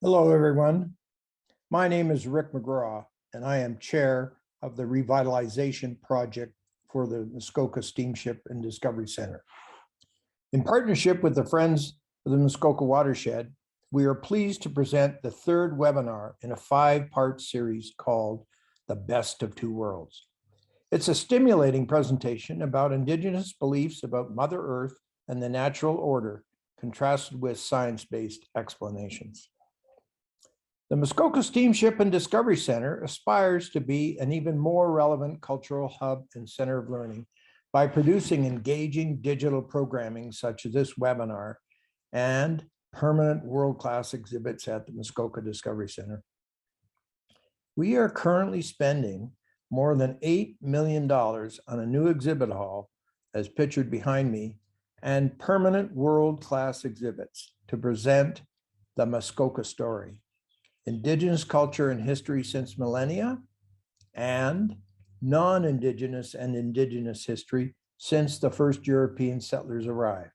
Hello, everyone. My name is Rick McGraw, and I am chair of the revitalization project for the Muskoka Steamship and Discovery Center. In partnership with the Friends of the Muskoka Watershed, we are pleased to present the third webinar in a 5-part series called The Best of Two Worlds. It's a stimulating presentation about Indigenous beliefs about Mother Earth and the natural order, contrasted with science-based explanations. The Muskoka Steamship and Discovery Center aspires to be an even more relevant cultural hub and center of learning by producing engaging digital programming such as this webinar and permanent world-class exhibits at the Muskoka Discovery Center. We are currently spending more than $8 million on a new exhibit hall, as pictured behind me, and permanent world-class exhibits to present the Muskoka story, Indigenous culture and history since millennia, and non-Indigenous and Indigenous history since the first European settlers arrived.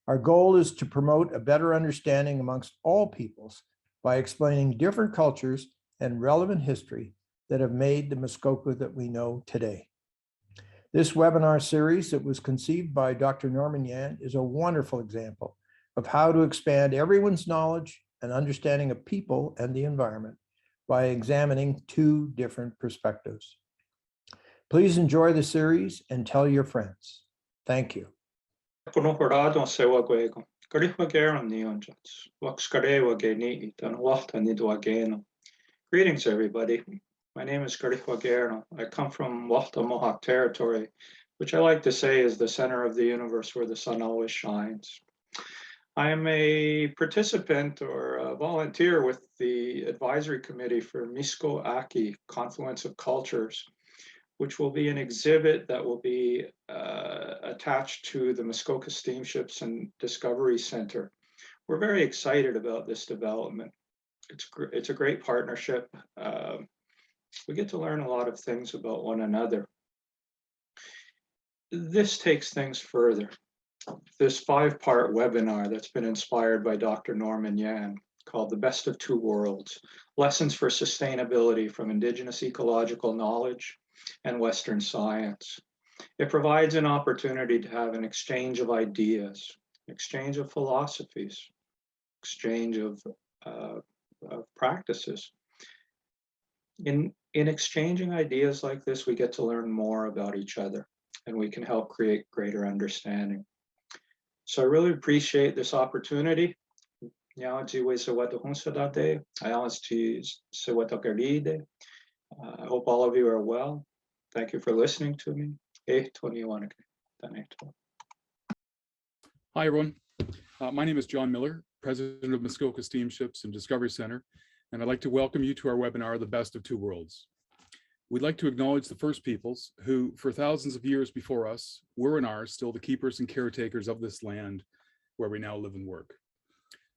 Our goal is to promote a better understanding amongst all peoples by explaining different cultures and relevant history that have made the Muskoka that we know today. This webinar series that was conceived by Dr. Norman Yan is a wonderful example of how to expand everyone's knowledge and understanding of people and the environment by examining two different perspectives. Please enjoy the series and tell your friends. Thank you. Greetings, everybody. My name is Kivalliq. I come from Walta Mohawk territory, which I like to say is the center of the universe where the sun always shines. I am a participant or a volunteer with the advisory committee for Miskoaki, Confluence of Cultures, which will be an exhibit that will be attached to the Muskoka Steamships and Discovery Center. We're very excited about this development. It's a great partnership. We get to learn a lot of things about one another. This takes things further. This 5-part webinar that's been inspired by Dr. Norman Yan, called The Best of Two Worlds, Lessons for Sustainability from Indigenous Ecological Knowledge and Western Science. It provides an opportunity to have an exchange of ideas, exchange of philosophies, exchange of practices. In exchanging ideas like this, we get to learn more about each other, and we can help create greater understanding. So I really appreciate this opportunity. I hope all of you are well. Thank you for listening to me. Hi, everyone. My name is John Miller, President of Muskoka Steamships and Discovery Center, and I'd like to welcome you to our webinar, The Best of Two Worlds. We'd like to acknowledge the First Peoples who, for thousands of years before us, were and are still the keepers and caretakers of this land where we now live and work.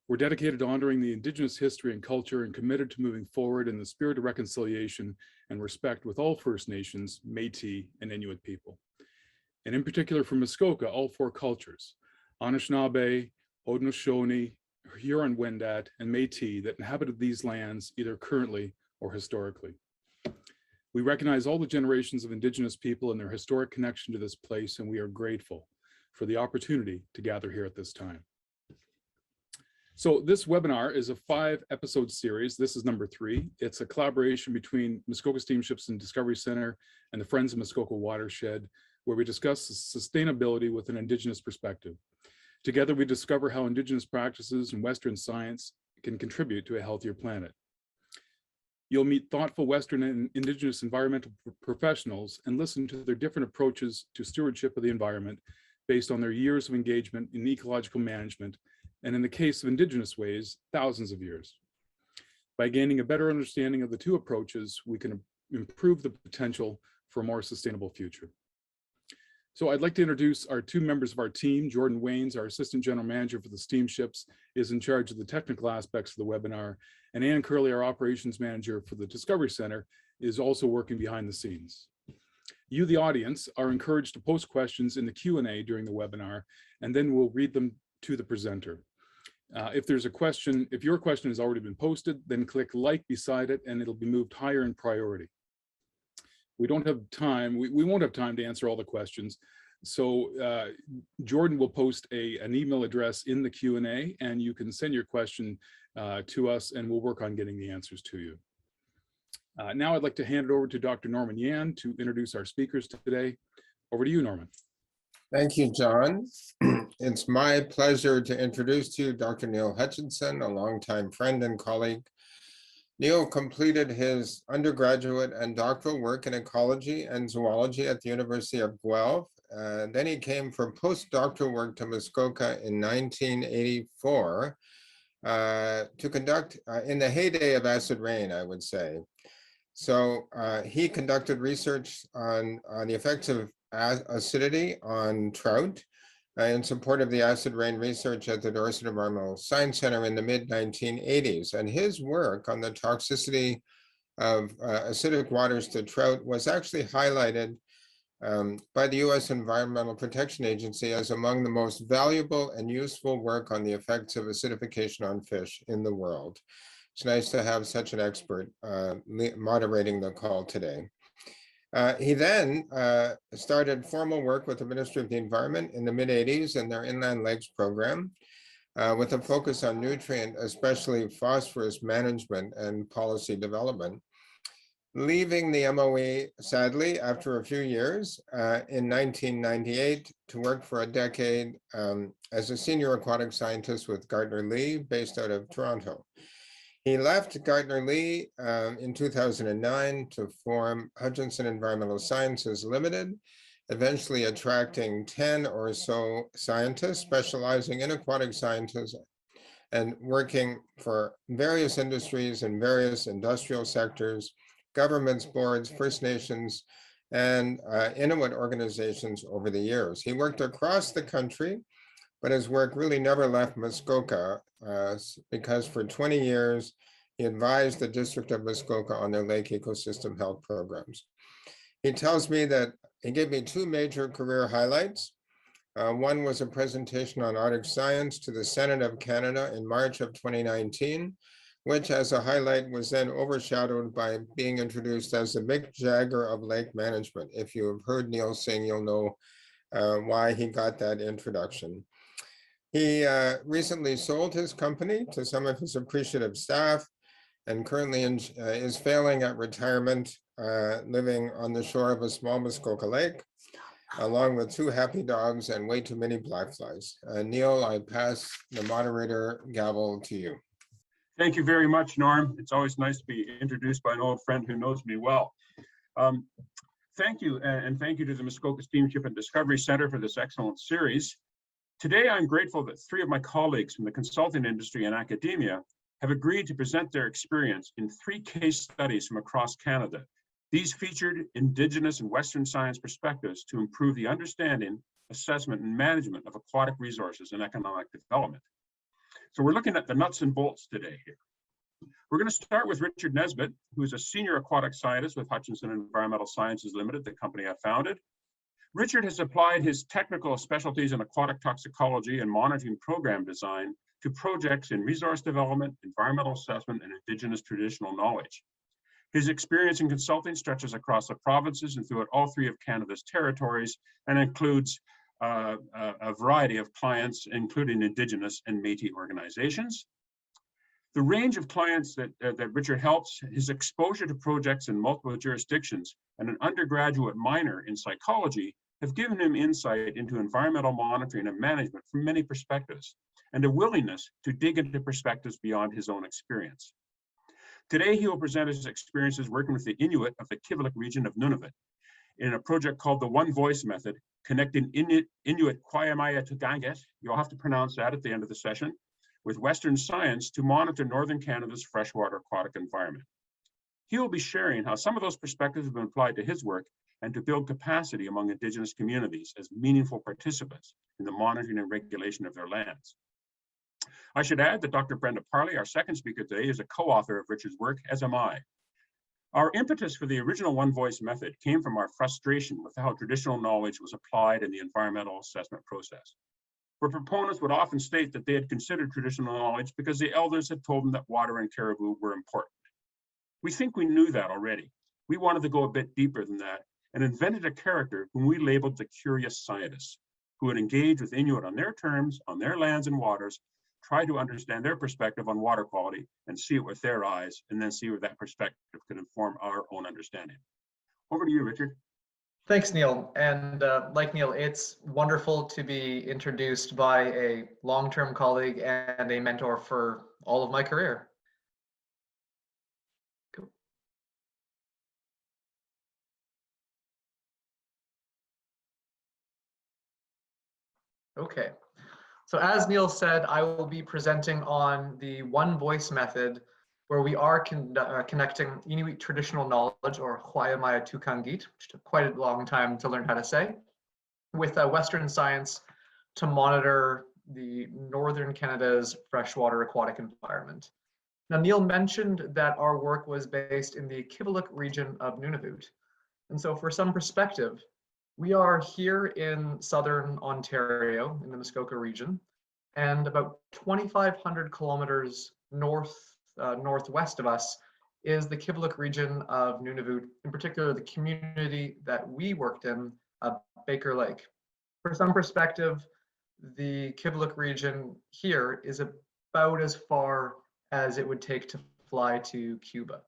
We're dedicated to honoring the Indigenous history and culture and committed to moving forward in the spirit of reconciliation and respect with all First Nations, Métis, and Inuit people. And in particular for Muskoka, all 4 cultures, Anishinaabe, Haudenosaunee, Huron-Wendat, and Métis that inhabited these lands either currently or historically. We recognize all the generations of Indigenous people and their historic connection to this place, and we are grateful for the opportunity to gather here at this time. So this webinar is a 5-episode series. This is number 3. It's a collaboration between Muskoka Steamships and Discovery Center and the Friends of Muskoka Watershed, where we discuss sustainability with an Indigenous perspective. Together, we discover how Indigenous practices and Western science can contribute to a healthier planet. You'll meet thoughtful Western and Indigenous environmental professionals and listen to their different approaches to stewardship of the environment based on their years of engagement in ecological management, and in the case of Indigenous ways, thousands of years. By gaining a better understanding of the two approaches, we can improve the potential for a more sustainable future. So I'd like to introduce our 2 members of our team. Jordan Waynes, our Assistant General Manager for the Steamships, is in charge of the technical aspects of the webinar, and Ann Curley, our Operations Manager for the Discovery Center, is also working behind the scenes. You, the audience, are encouraged to post questions in the Q&A during the webinar, and then we'll read them to the presenter. If there's a question, if your question has already been posted, then click like beside it and it'll be moved higher in priority. We don't have time, we won't have time to answer all the questions. So Jordan will post an email address in the Q&A, and you can send your question to us and we'll work on getting the answers to you. Now I'd like to hand it over to Dr. Norman Yan to introduce our speakers today. Over to you, Norman. Thank you, John. It's my pleasure to introduce to you Dr. Neil Hutchinson, a longtime friend and colleague. Neil completed his undergraduate and doctoral work in ecology and zoology at the University of Guelph. Then he came for postdoctoral work to Muskoka in 1984 to conduct, in the heyday of acid rain, I would say. So he conducted research on the effects of acidity on trout in support of the acid rain research at the Dorset Environmental Science Center in the mid-1980s. And his work on the toxicity of acidic waters to trout was actually highlighted by the U.S. Environmental Protection Agency as among the most valuable and useful work on the effects of acidification on fish in the world. It's nice to have such an expert moderating the call today. He then started formal work with the Ministry of the Environment in the mid-80s in their Inland Lakes program with a focus on nutrient, especially phosphorus management and policy development. Leaving the MOE, sadly, after a few years in 1998 to work for a decade as a senior aquatic scientist with Gardner Lee based out of Toronto. He left Gardner Lee in 2009 to form Hutchinson Environmental Sciences Ltd, eventually attracting 10 or so scientists specializing in aquatic sciences and working for various industries and various industrial sectors, governments, boards, First Nations, and Inuit organizations over the years. He worked across the country, but his work really never left Muskoka because for 20 years, he advised the District of Muskoka on their lake ecosystem health programs. He tells me that he gave me two major career highlights. One was a presentation on Arctic science to the Senate of Canada in March of 2019, which as a highlight was then overshadowed by being introduced as the Mick Jagger of lake management. If you have heard Neil sing, you'll know why he got that introduction. He recently sold his company to some of his appreciative staff and currently is failing at retirement, living on the shore of a small Muskoka lake, along with two happy dogs and way too many black flies. Neil, I pass the moderator gavel to you. Thank you very much, Norm. It's always nice to be introduced by an old friend who knows me well. Thank you, and thank you to the Muskoka Steamship and Discovery Center for this excellent series. Today, I'm grateful that three of my colleagues from the consulting industry and academia have agreed to present their experience in 3 case studies from across Canada. These featured Indigenous and Western science perspectives to improve the understanding, assessment, and management of aquatic resources and economic development. So we're looking at the nuts and bolts today here. We're going to start with Richard Nesbitt, who is a senior aquatic scientist with Hutchinson Environmental Sciences Ltd, the company I founded. Richard has applied his technical specialties in aquatic toxicology and monitoring program design to projects in resource development, environmental assessment, and Indigenous traditional knowledge. His experience in consulting stretches across the provinces and throughout all 3 of Canada's territories and includes a variety of clients, including Indigenous and Métis organizations. The range of clients that Richard helps, his exposure to projects in multiple jurisdictions, and an undergraduate minor in psychology have given him insight into environmental monitoring and management from many perspectives, and a willingness to dig into perspectives beyond his own experience. Today, he will present his experiences working with the Inuit of the Kivalliq Region of Nunavut in a project called the One Voice Method, connecting Inuit Qaujimajatuqangit, you'll have to pronounce that at the end of the session, with Western science to monitor Northern Canada's freshwater aquatic environment. He will be sharing how some of those perspectives have been applied to his work and to build capacity among Indigenous communities as meaningful participants in the monitoring and regulation of their lands. I should add that Dr. Brenda Parlee, our second speaker today, is a co-author of Richard's work, as am I. Our impetus for the original One Voice method came from our frustration with how traditional knowledge was applied in the environmental assessment process. where proponents would often state that they had considered traditional knowledge because the elders had told them that water and caribou were important. We think we knew that already. We wanted to go a bit deeper than that and invented a character whom we labeled the curious scientist, who would engage with Inuit on their terms, on their lands and waters, try to understand their perspective on water quality and see it with their eyes, and then see where that perspective could inform our own understanding. Over to you, Richard. Thanks, Neil. And like Neil, it's wonderful to be introduced by a long-term colleague and a mentor for all of my career. Cool. Okay. So as Neil said, I will be presenting on the one voice method, where we are connecting Inuit traditional knowledge, or Qaujimajatuqangit, which took quite a long time to learn how to say, with Western science to monitor the Northern Canada's freshwater aquatic environment. Now, Neil mentioned that our work was based in the Kivalliq region of Nunavut. And so for some perspective, we are here in Southern Ontario in the Muskoka region, and about 2,500 kilometers northwest of us is the Kivalliq region of Nunavut, in particular the community that we worked in, Baker Lake. For some perspective, the Kivalliq region here is about as far as it would take to fly to Cuba.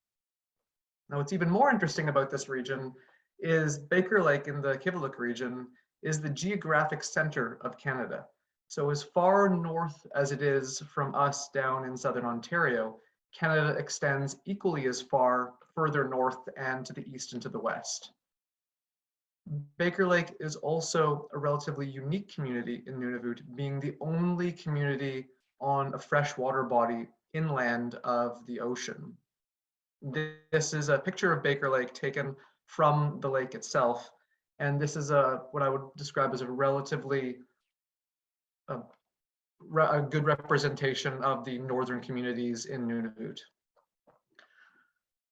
Now, what's even more interesting about this region is Baker Lake in the Kivalliq region is the geographic center of Canada. So as far north as it is from us down in Southern Ontario, Canada extends equally as far further north and to the east and to the west. Baker Lake is also a relatively unique community in Nunavut, being the only community on a freshwater body inland of the ocean. This is a picture of Baker Lake taken from the lake itself, and this is what I would describe as a relatively a good representation of the northern communities in Nunavut.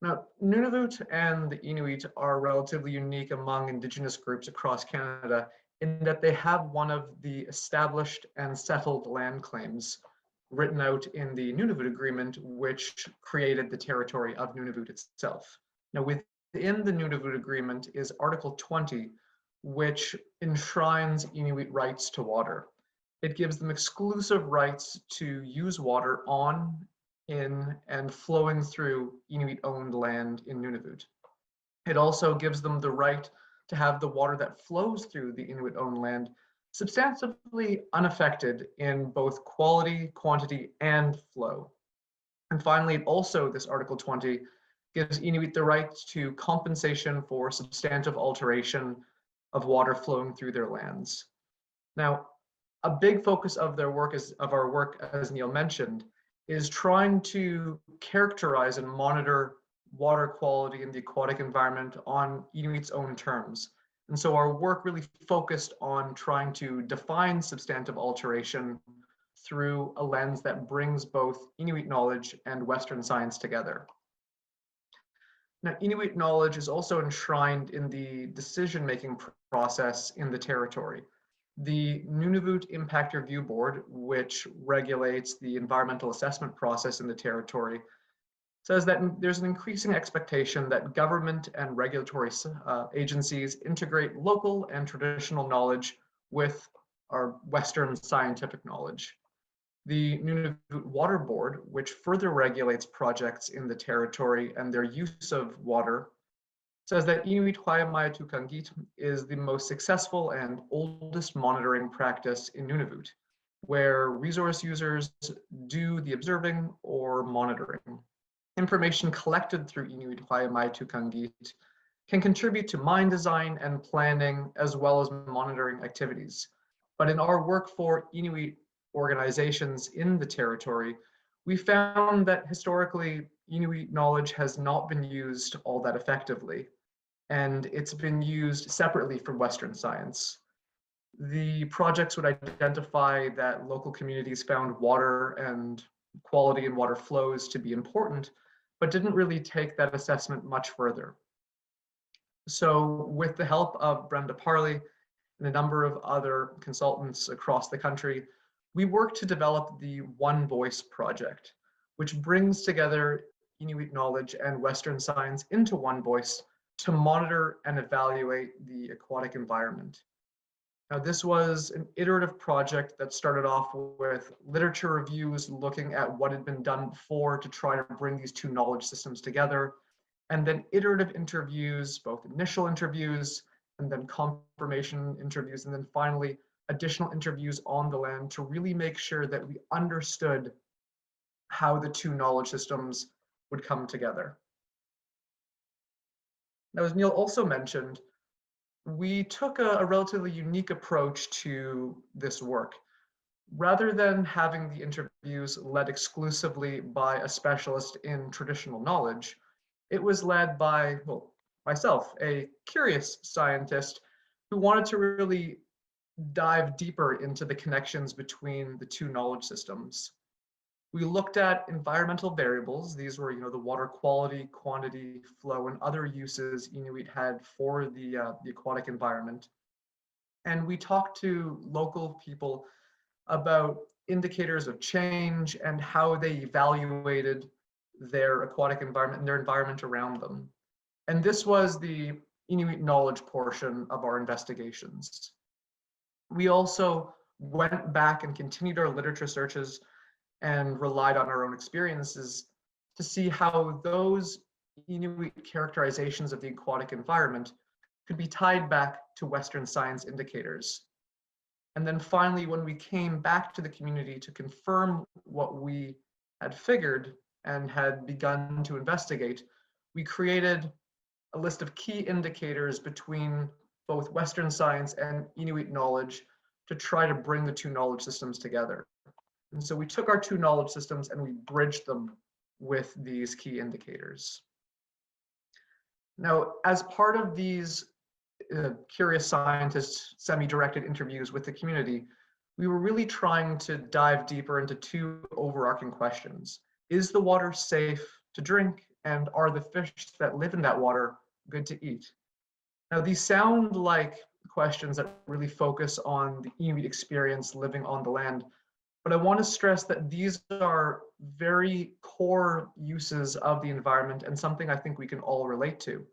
Now, Nunavut and the Inuit are relatively unique among Indigenous groups across Canada in that they have one of the established and settled land claims written out in the Nunavut Agreement, which created the territory of Nunavut itself. Now, within the Nunavut Agreement is Article 20, which enshrines Inuit rights to water. It gives them exclusive rights to use water on, in, and flowing through Inuit-owned land in Nunavut. It also gives them the right to have the water that flows through the Inuit-owned land substantively unaffected in both quality, quantity, and flow. And finally, also this Article 20 gives Inuit the right to compensation for substantive alteration of water flowing through their lands. Now, a big focus of our work, as Neil mentioned, is trying to characterize and monitor water quality in the aquatic environment on Inuit's own terms. And so our work really focused on trying to define substantive alteration through a lens that brings both Inuit knowledge and Western science together. Now, Inuit knowledge is also enshrined in the decision-making process in the territory. The Nunavut Impact Review Board, which regulates the environmental assessment process in the territory, says that there's an increasing expectation that government and regulatory agencies integrate local and traditional knowledge with our Western scientific knowledge. The Nunavut Water Board, which further regulates projects in the territory and their use of water, says that Inuit Qaujimajatuqangit is the most successful and oldest monitoring practice in Nunavut, where resource users do the observing or monitoring. Information collected through Inuit Qaujimajatuqangit can contribute to mine design and planning, as well as monitoring activities. But in our work for Inuit organizations in the territory, we found that historically Inuit knowledge has not been used all that effectively, and it's been used separately from Western science. The projects would identify that local communities found water and quality and water flows to be important, but didn't really take that assessment much further. So with the help of Brenda Parlee and a number of other consultants across the country, we worked to develop the One Voice project, which brings together Inuit knowledge and Western science into one voice to monitor and evaluate the aquatic environment. Now, this was an iterative project that started off with literature reviews looking at what had been done before to try to bring these two knowledge systems together, and then iterative interviews, both initial interviews and then confirmation interviews, and then finally additional interviews on the land to really make sure that we understood how the two knowledge systems would come together. Now, as Neil also mentioned, we took a relatively unique approach to this work. Rather than having the interviews led exclusively by a specialist in traditional knowledge, it was led by, well, myself, a curious scientist who wanted to really dive deeper into the connections between the two knowledge systems. We looked at environmental variables. These were, the water quality, quantity, flow, and other uses Inuit had for the aquatic environment. And we talked to local people about indicators of change and how they evaluated their aquatic environment and their environment around them. And this was the Inuit knowledge portion of our investigations. We also went back and continued our literature searches and relied on our own experiences to see how those Inuit characterizations of the aquatic environment could be tied back to Western science indicators. And then finally, when we came back to the community to confirm what we had figured and had begun to investigate, we created a list of key indicators between both Western science and Inuit knowledge to try to bring the two knowledge systems together. And so we took our two knowledge systems and we bridged them with these key indicators. Now, as part of these curious scientists semi-directed interviews with the community, we were really trying to dive deeper into two overarching questions. Is the water safe to drink, and are the fish that live in that water good to eat? Now, these sound like questions that really focus on the Inuit experience living on the land, but I want to stress that these are very core uses of the environment and something I think we can all relate to.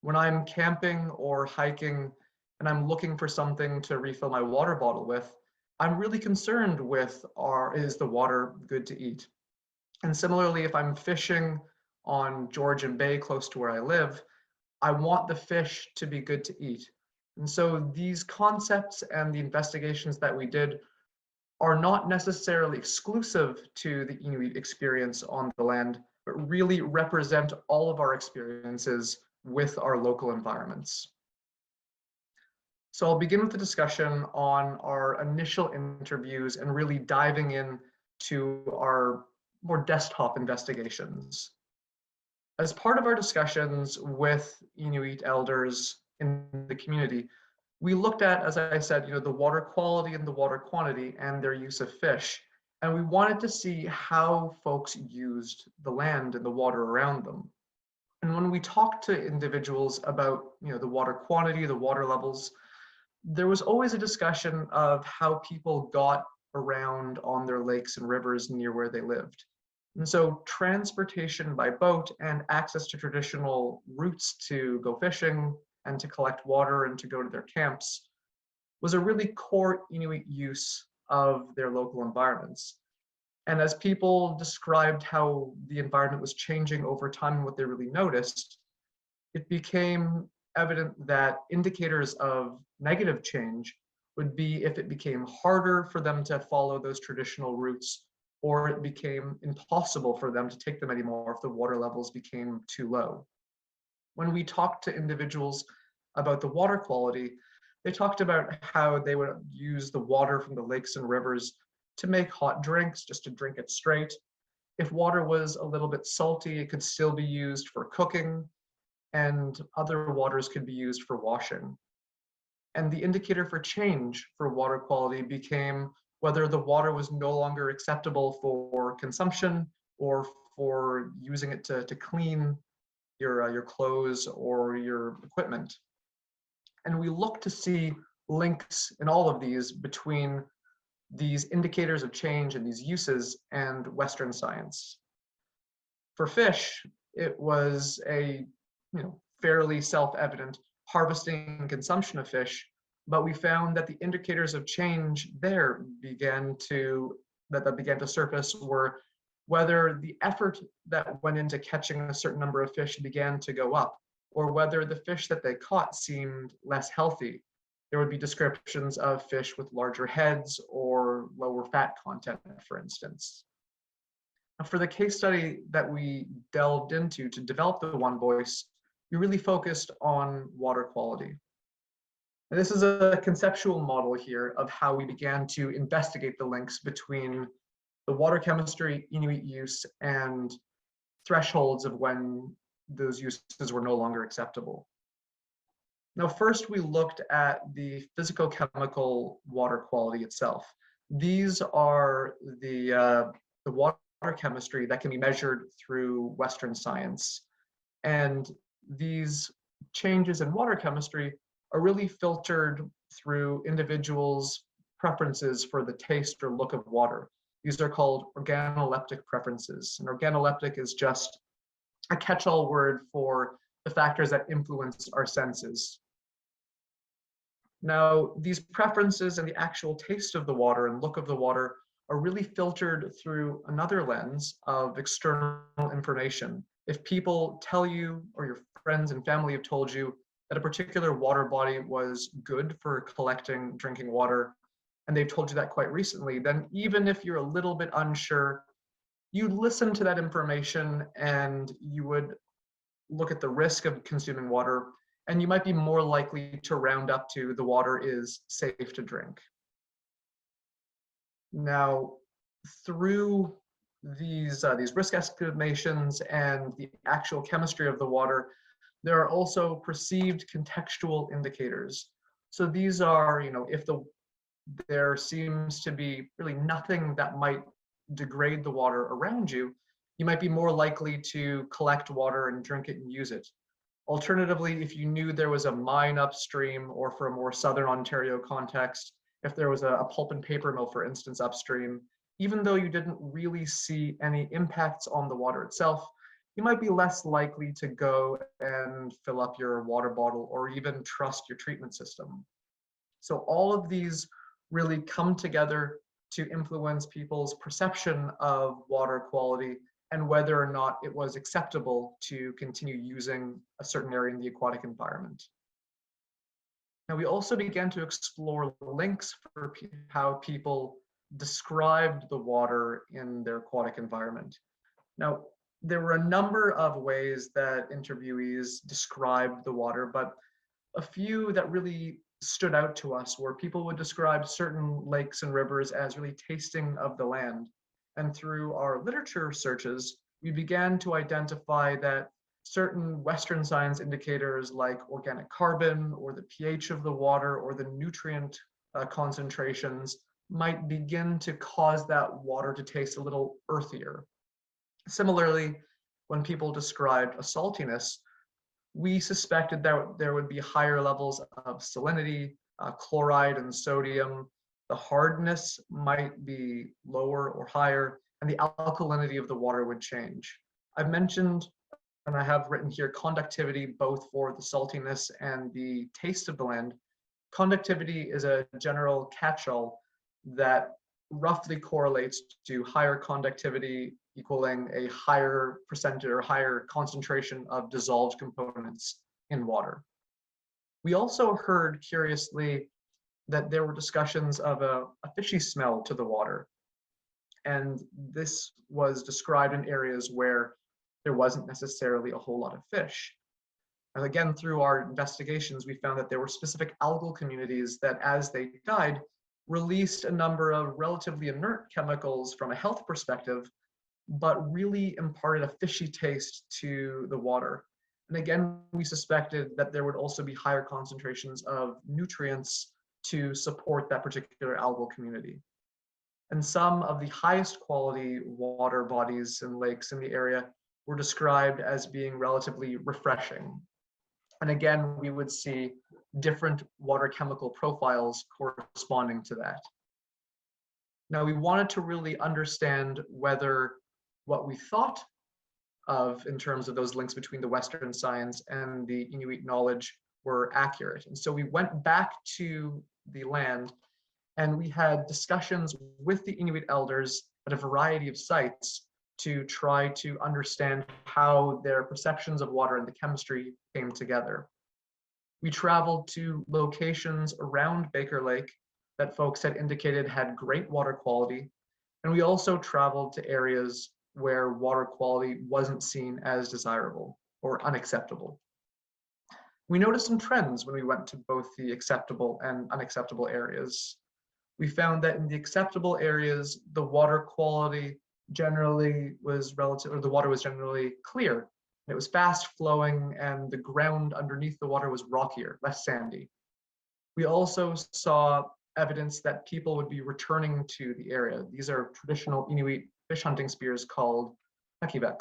When I'm camping or hiking and I'm looking for something to refill my water bottle with, I'm really concerned with, is the water good to eat? And similarly, if I'm fishing on Georgian Bay close to where I live, I want the fish to be good to eat. And so these concepts and the investigations that we did are not necessarily exclusive to the Inuit experience on the land, but really represent all of our experiences with our local environments. So I'll begin with the discussion on our initial interviews and really diving in to our more desktop investigations. As part of our discussions with Inuit elders in the community, we looked at, as I said, the water quality and the water quantity and their use of fish. And we wanted to see how folks used the land and the water around them. And when we talked to individuals about, the water quantity, the water levels, there was always a discussion of how people got around on their lakes and rivers near where they lived. And so transportation by boat and access to traditional routes to go fishing and to collect water and to go to their camps was a really core Inuit use of their local environments. And as people described how the environment was changing over time and what they really noticed, it became evident that indicators of negative change would be if it became harder for them to follow those traditional routes, or it became impossible for them to take them anymore if the water levels became too low. When we talked to individuals about the water quality, they talked about how they would use the water from the lakes and rivers to make hot drinks, just to drink it straight. If water was a little bit salty, it could still be used for cooking, and other waters could be used for washing. And the indicator for change for water quality became whether the water was no longer acceptable for consumption or for using it to clean your clothes or your equipment. And we looked to see links in all of these between these indicators of change and these uses and Western science. For fish, it was a fairly self-evident harvesting and consumption of fish, but we found that the indicators of change there began to surface were whether the effort that went into catching a certain number of fish began to go up, or whether the fish that they caught seemed less healthy. There would be descriptions of fish with larger heads or lower fat content, for instance. Now, for the case study that we delved into to develop the One Voice, we really focused on water quality. And this is a conceptual model here of how we began to investigate the links between the water chemistry, Inuit use, and thresholds of when those uses were no longer acceptable. Now, first we looked at the physicochemical water quality itself. These are the water chemistry that can be measured through Western science. And these changes in water chemistry are really filtered through individuals' preferences for the taste or look of water. These are called organoleptic preferences. And organoleptic is just a catch-all word for the factors that influence our senses. Now, these preferences and the actual taste of the water and look of the water are really filtered through another lens of external information. If people tell you, or your friends and family have told you, that a particular water body was good for collecting drinking water, and they've told you that quite recently, then even if you're a little bit unsure, you'd listen to that information and you would look at the risk of consuming water, and you might be more likely to round up to the water is safe to drink. Now, through these risk estimations and the actual chemistry of the water, there are also perceived contextual indicators. So these are, if there seems to be really nothing that might degrade the water around you, you might be more likely to collect water and drink it and use it. Alternatively, if you knew there was a mine upstream, or for a more southern Ontario context, if there was a pulp and paper mill, for instance, upstream, even though you didn't really see any impacts on the water itself, you might be less likely to go and fill up your water bottle or even trust your treatment system. So all of these really come together to influence people's perception of water quality and whether or not it was acceptable to continue using a certain area in the aquatic environment. Now, we also began to explore links for how people described the water in their aquatic environment. Now, there were a number of ways that interviewees described the water, but a few that really stood out to us were people would describe certain lakes and rivers as really tasting of the land. And through our literature searches, we began to identify that certain Western science indicators like organic carbon or the pH of the water or the nutrient concentrations might begin to cause that water to taste a little earthier. Similarly, when people described a saltiness, we suspected that there would be higher levels of salinity, chloride and sodium. The hardness might be lower or higher, and the alkalinity of the water would change. I've mentioned, and I have written here, conductivity both for the saltiness and the taste of the land. Conductivity is a general catch-all that roughly correlates to higher conductivity equaling a higher percentage or higher concentration of dissolved components in water. We also heard, curiously, that there were discussions of a fishy smell to the water. And this was described in areas where there wasn't necessarily a whole lot of fish. And again, through our investigations, we found that there were specific algal communities that, as they died, released a number of relatively inert chemicals from a health perspective, but really imparted a fishy taste to the water. And again, we suspected that there would also be higher concentrations of nutrients to support that particular algal community. And some of the highest quality water bodies and lakes in the area were described as being relatively refreshing. And again, we would see different water chemical profiles corresponding to that. Now, we wanted to really understand whether what we thought of in terms of those links between the Western science and the Inuit knowledge were accurate. And so we went back to the land and we had discussions with the Inuit elders at a variety of sites to try to understand how their perceptions of water and the chemistry came together. We traveled to locations around Baker Lake that folks had indicated had great water quality. And we also traveled to areas where water quality wasn't seen as desirable or unacceptable. We noticed some trends when we went to both the acceptable and unacceptable areas. We found that in the acceptable areas, the water quality generally was relative, or the water was generally clear. It was fast flowing and the ground underneath the water was rockier, less sandy. We also saw evidence that people would be returning to the area. These are traditional Inuit fish hunting spears called Kivalliq.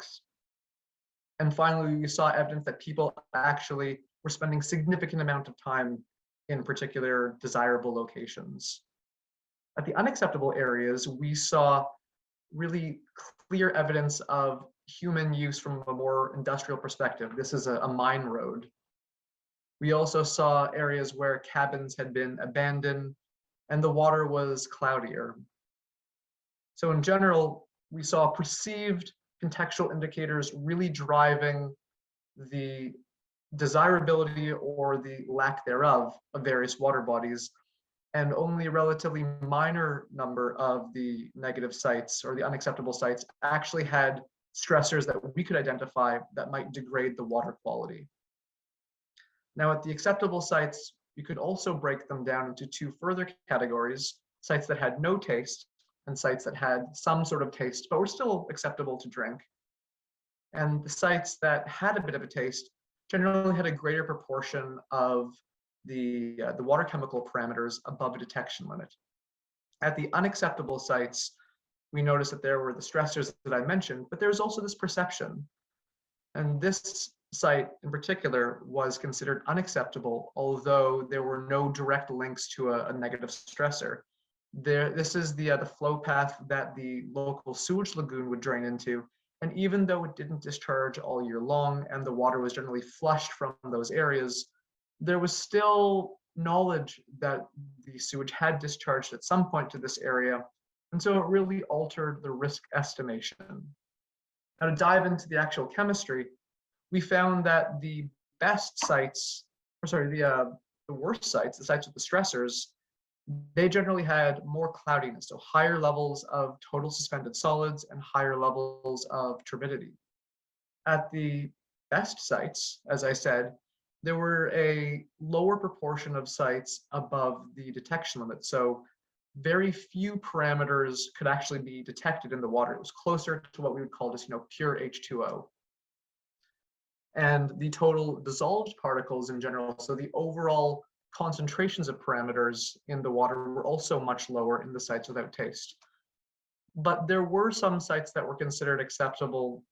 And finally, we saw evidence that people actually were spending significant amount of time in particular desirable locations. At the unacceptable areas, we saw really clear evidence of human use from a more industrial perspective. This is a mine road. We also saw areas where cabins had been abandoned and the water was cloudier. So in general, we saw perceived contextual indicators really driving the desirability or the lack thereof of various water bodies, and only a relatively minor number of the negative sites or the unacceptable sites actually had stressors that we could identify that might degrade the water quality. Now, at the acceptable sites, you could also break them down into two further categories: sites that had no taste and sites that had some sort of taste but were still acceptable to drink. And the sites that had a bit of a taste generally had a greater proportion of the water chemical parameters above a detection limit. At the unacceptable sites, we noticed that there were the stressors that I mentioned, but there was also this perception. And this site in particular was considered unacceptable, although there were no direct links to a negative stressor. This is the flow path that the local sewage lagoon would drain into. And even though it didn't discharge all year long and the water was generally flushed from those areas, there was still knowledge that the sewage had discharged at some point to this area. And so it really altered the risk estimation. Now, to dive into the actual chemistry, we found that the best sites, the worst sites, the sites with the stressors, they generally had more cloudiness, so higher levels of total suspended solids and higher levels of turbidity. At the best sites, as I said, there were a lower proportion of sites above the detection limit. So very few parameters could actually be detected in the water. It was closer to what we would call just, pure H2O. And the total dissolved particles in general, so the overall concentrations of parameters in the water were also much lower in the sites without taste. But there were some sites that were considered acceptable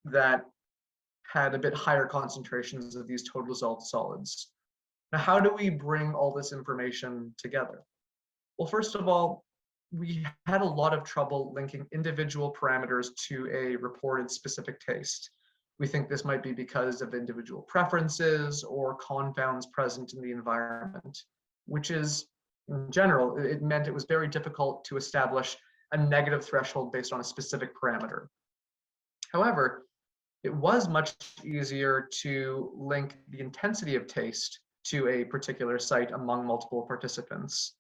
that had a bit higher concentrations of these total dissolved solids. Now, how do we bring all this information together? Well, first of all, we had a lot of trouble linking individual parameters to a reported specific taste. We think this might be because of individual preferences or confounds present in the environment, which is, in general, it meant it was very difficult to establish a negative threshold based on a specific parameter. However, it was much easier to link the intensity of taste to a particular site among multiple participants.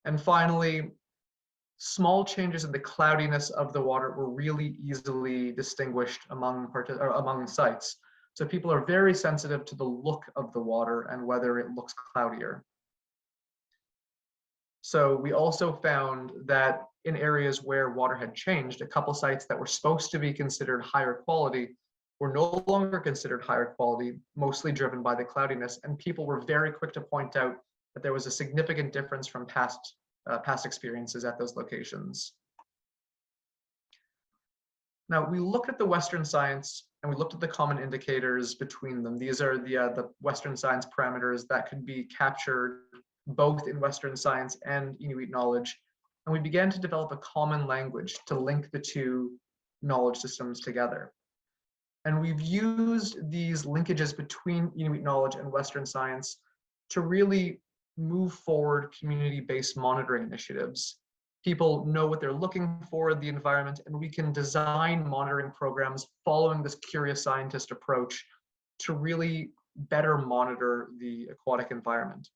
And finally, small changes in the cloudiness of the water were really easily distinguished among sites. So people are very sensitive to the look of the water and whether it looks cloudier. So we also found that in areas where water had changed, a couple sites that were supposed to be considered higher quality were no longer considered higher quality, mostly driven by the cloudiness. And people were very quick to point out that there was a significant difference from past experiences at those locations. Now, we looked at the Western Science and we looked at the common indicators between them. These are the Western Science parameters that could be captured both in Western Science and Inuit knowledge. And we began to develop a common language to link the two knowledge systems together. And we've used these linkages between Inuit knowledge and Western Science to really move forward community-based monitoring initiatives. People know what they're looking for in the environment, and we can design monitoring programs following this curious scientist approach to really better monitor the aquatic environment.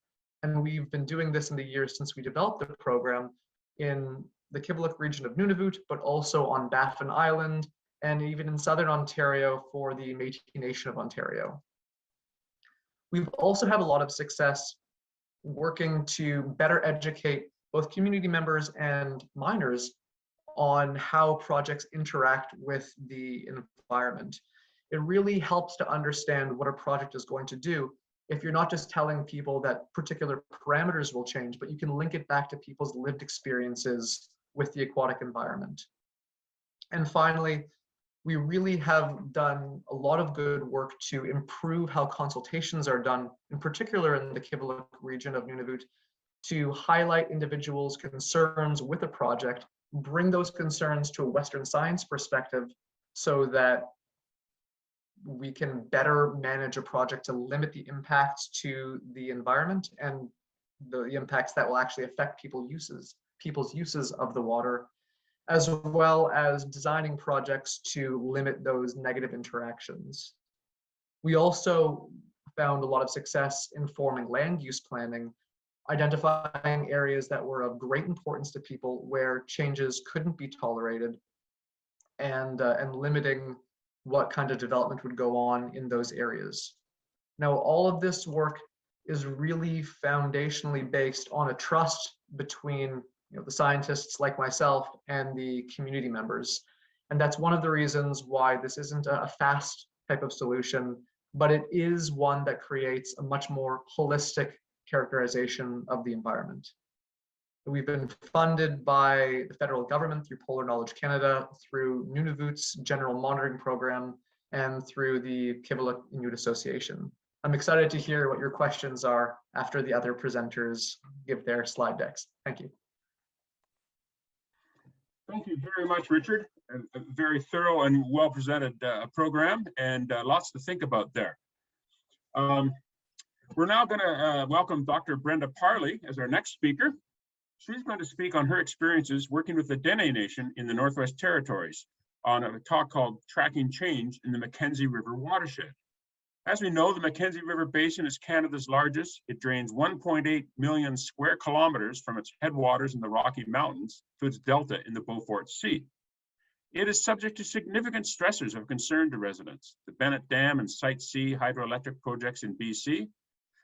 And we've been doing this in the years since we developed the program in the Kivalliq region of Nunavut, but also on Baffin Island, and even in Southern Ontario for the Métis Nation of Ontario. We've also had a lot of success working to better educate both community members and miners on how projects interact with the environment. It really helps to understand what a project is going to do if you're not just telling people that particular parameters will change, but you can link it back to people's lived experiences with the aquatic environment. And finally, we really have done a lot of good work to improve how consultations are done, in particular in the Kivalliq region of Nunavut, to highlight individuals' concerns with a project, bring those concerns to a Western Science perspective so that we can better manage a project to limit the impacts to the environment and the impacts that will actually affect people's uses of the water, as well as designing projects to limit those negative interactions. We also found a lot of success in forming land use planning, identifying areas that were of great importance to people where changes couldn't be tolerated, and limiting what kind of development would go on in those areas. Now, all of this work is really foundationally based on a trust between the scientists like myself and the community members. And that's one of the reasons why this isn't a fast type of solution, but it is one that creates a much more holistic characterization of the environment. We've been funded by the federal government through Polar Knowledge Canada, through Nunavut's general monitoring program, and through the Kivalliq Inuit Association. I'm excited to hear what your questions are after the other presenters give their slide decks. Thank you. Thank you very much, Richard. A very thorough and well-presented program, and lots to think about there. We're now going to welcome Dr. Brenda Parlee as our next speaker. She's going to speak on her experiences working with the Dene Nation in the Northwest Territories on a talk called Tracking Change in the Mackenzie River Watershed. As we know, the Mackenzie River Basin is Canada's largest. It drains 1.8 million square kilometers from its headwaters in the Rocky Mountains to its delta in the Beaufort Sea. It is subject to significant stressors of concern to residents: the Bennett Dam and Site C hydroelectric projects in BC,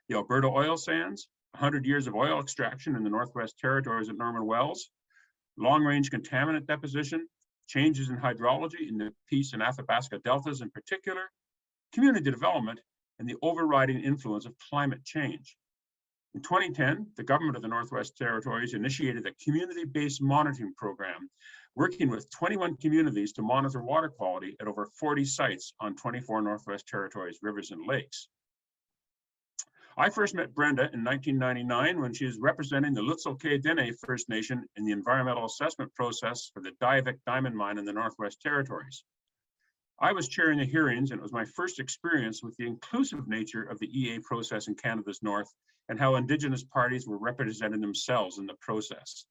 the Alberta oil sands, 100 years of oil extraction in the Northwest Territories at Norman Wells, long-range contaminant deposition, changes in hydrology in the Peace and Athabasca deltas in particular, community development, and the overriding influence of climate change. In 2010, the government of the Northwest Territories initiated a community-based monitoring program, working with 21 communities to monitor water quality at over 40 sites on 24 Northwest Territories rivers and lakes. I first met Brenda in 1999 when she was representing the Lutzelk'e Dene First Nation in the environmental assessment process for the Diavik diamond mine in the Northwest Territories. I was chairing the hearings, and it was my first experience with the inclusive nature of the EA process in Canada's North and how Indigenous parties were representing themselves in the process.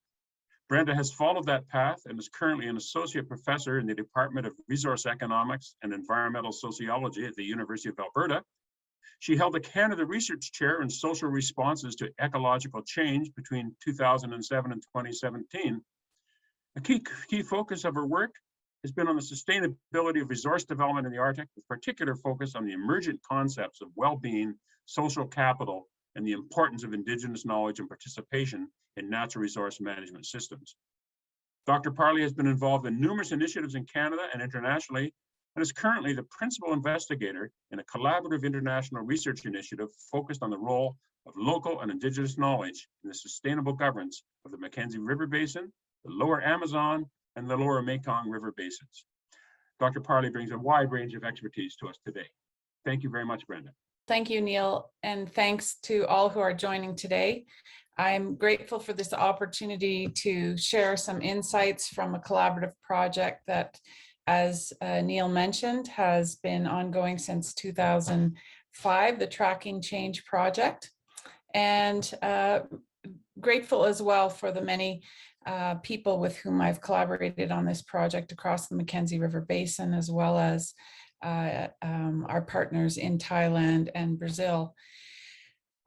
Brenda has followed that path and is currently an associate professor in the Department of Resource Economics and Environmental Sociology at the University of Alberta. She held a Canada Research Chair in Social Responses to Ecological Change between 2007 and 2017. A key focus of her work has been on the sustainability of resource development in the Arctic, with particular focus on the emergent concepts of well-being, social capital, and the importance of Indigenous knowledge and participation in natural resource management systems. Dr. Parlee has been involved in numerous initiatives in Canada and internationally, and is currently the principal investigator in a collaborative international research initiative focused on the role of local and Indigenous knowledge in the sustainable governance of the Mackenzie River Basin, the Lower Amazon, and the Lower Mekong River basins. Dr. Parlee brings a wide range of expertise to us today. Thank you very much, Brenda. Thank you, Neil, and thanks to all who are joining today. I'm grateful for this opportunity to share some insights from a collaborative project that, as Neil mentioned, has been ongoing since 2005, the Tracking Change Project, and grateful as well for the many people with whom I've collaborated on this project across the Mackenzie River Basin, as well as our partners in Thailand and Brazil.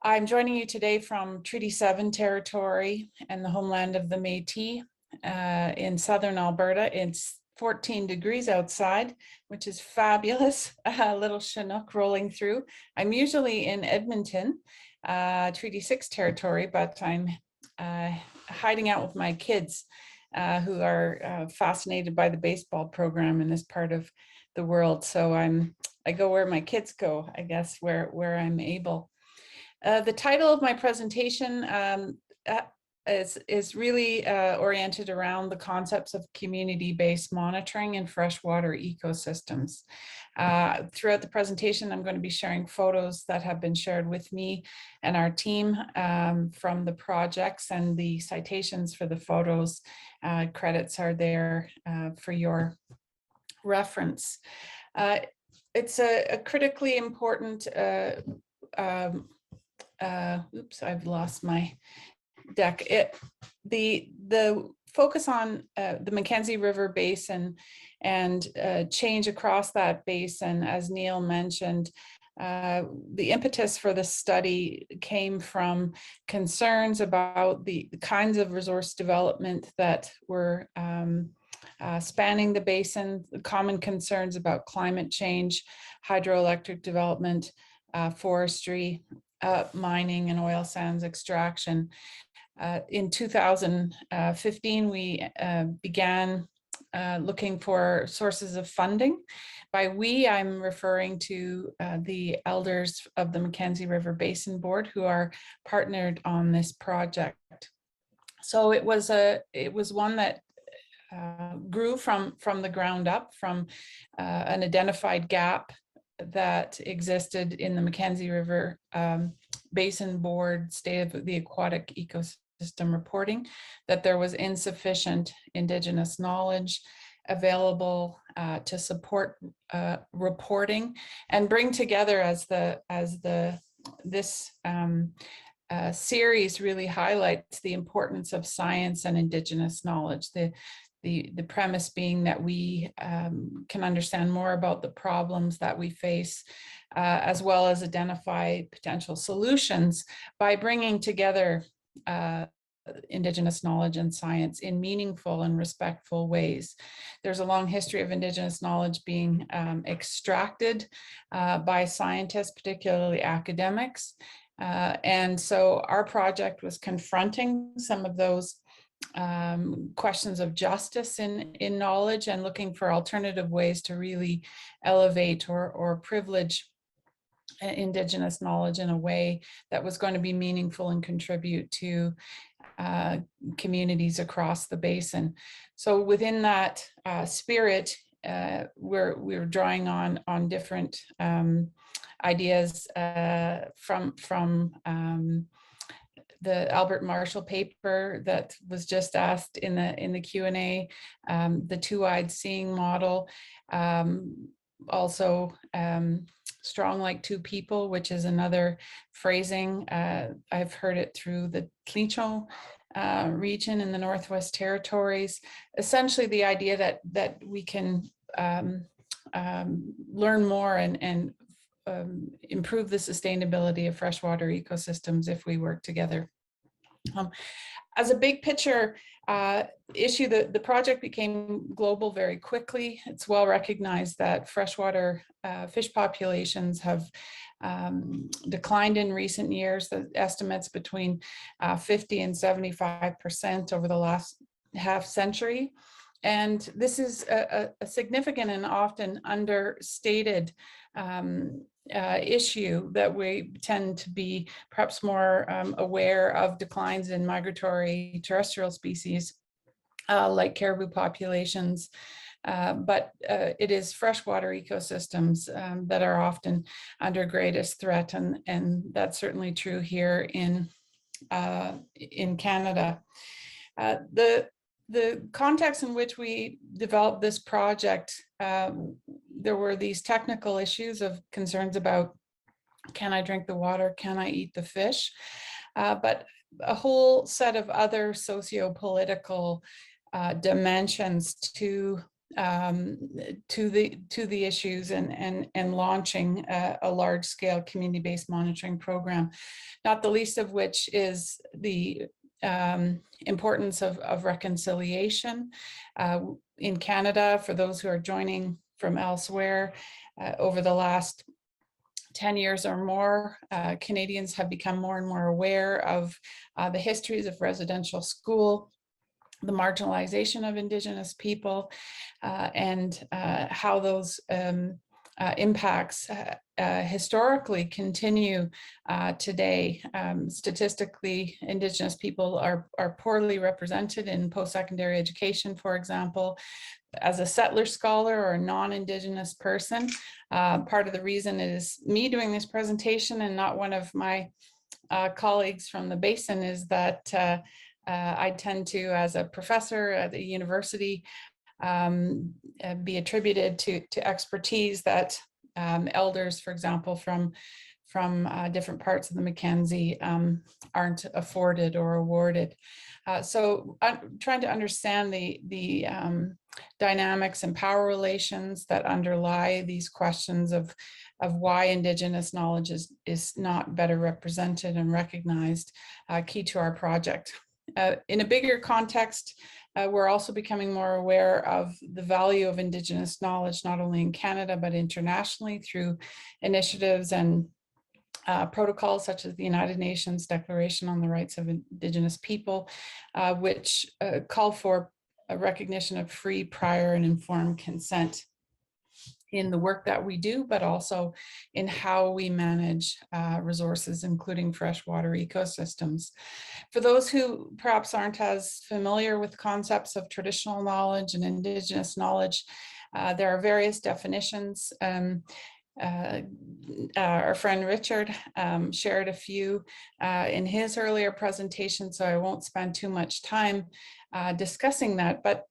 I'm joining you today from Treaty 7 territory and the homeland of the Métis in southern Alberta. It's 14 degrees outside, which is fabulous. A little Chinook rolling through. I'm usually in Edmonton, Treaty 6 territory, but I'm hiding out with my kids who are fascinated by the baseball program in this part of the world. So I go where my kids go, I guess, where I'm able. The title of my presentation is really oriented around the concepts of community-based monitoring in freshwater ecosystems. Throughout the presentation, I'm going to be sharing photos that have been shared with me and our team from the projects, and the citations for the photos credits are there for your reference. It's a critically important, oops, I've lost my deck. The focus on the Mackenzie River Basin and change across that basin, as Neil mentioned, the impetus for the study came from concerns about the kinds of resource development that were spanning the basin, common concerns about climate change, hydroelectric development, forestry, mining, and oil sands extraction. In 2015, we began looking for sources of funding. By we, I'm referring to the elders of the Mackenzie River Basin Board who are partnered on this project. So it was one that grew from the ground up, from an identified gap that existed in the Mackenzie River Basin Board State of the Aquatic Ecosystem reporting, that there was insufficient Indigenous knowledge available to support reporting and bring together, as this series really highlights the importance of science and Indigenous knowledge. The premise being that we can understand more about the problems that we face, as well as identify potential solutions by bringing together Indigenous knowledge and science in meaningful and respectful ways. There's a long history of Indigenous knowledge being extracted by scientists, particularly academics. And so our project was confronting some of those questions of justice in knowledge, and looking for alternative ways to really elevate or privilege Indigenous knowledge in a way that was going to be meaningful and contribute to communities across the basin. So within that spirit, we're drawing on different ideas from the Albert Marshall paper that was just asked in the Q&A, the two-eyed seeing model, also strong like two people, which is another phrasing. I've heard it through the Kivalliq region in the Northwest Territories. Essentially the idea that we can learn more and improve the sustainability of freshwater ecosystems if we work together. As a big picture issue, the project became global very quickly. It's well recognized that freshwater fish populations have declined in recent years. The estimates between 50 and 75% over the last half century. And this is a significant and often understated issue, that we tend to be perhaps more aware of declines in migratory terrestrial species like caribou populations, but it is freshwater ecosystems that are often under greatest threat, and that's certainly true here in Canada. The context in which we developed this project, there were these technical issues of concerns about, can I drink the water, can I eat the fish? But a whole set of other socio-political dimensions to the issues and launching a large-scale community-based monitoring program, not the least of which is the importance of reconciliation. In Canada, for those who are joining from elsewhere, over the last 10 years or more, Canadians have become more and more aware of the histories of residential school, the marginalization of Indigenous people, and how those impacts historically continue today. Statistically, Indigenous people are poorly represented in post-secondary education, for example. As a settler scholar or a non-Indigenous person, part of the reason is me doing this presentation and not one of my colleagues from the basin is that I tend to, as a professor at the university, be attributed to expertise that elders, for example, from different parts of the Mackenzie aren't afforded or awarded. So I'm trying to understand the dynamics and power relations that underlie these questions of why Indigenous knowledge is not better represented and recognized, key to our project. In a bigger context, we're also becoming more aware of the value of Indigenous knowledge, not only in Canada, but internationally through initiatives and protocols such as the United Nations Declaration on the Rights of Indigenous People, which call for a recognition of free, prior, and informed consent in the work that we do, but also in how we manage resources, including freshwater ecosystems. For those who perhaps aren't as familiar with concepts of traditional knowledge and Indigenous knowledge, there are various definitions. Our friend Richard shared a few in his earlier presentation, so I won't spend too much time discussing that, but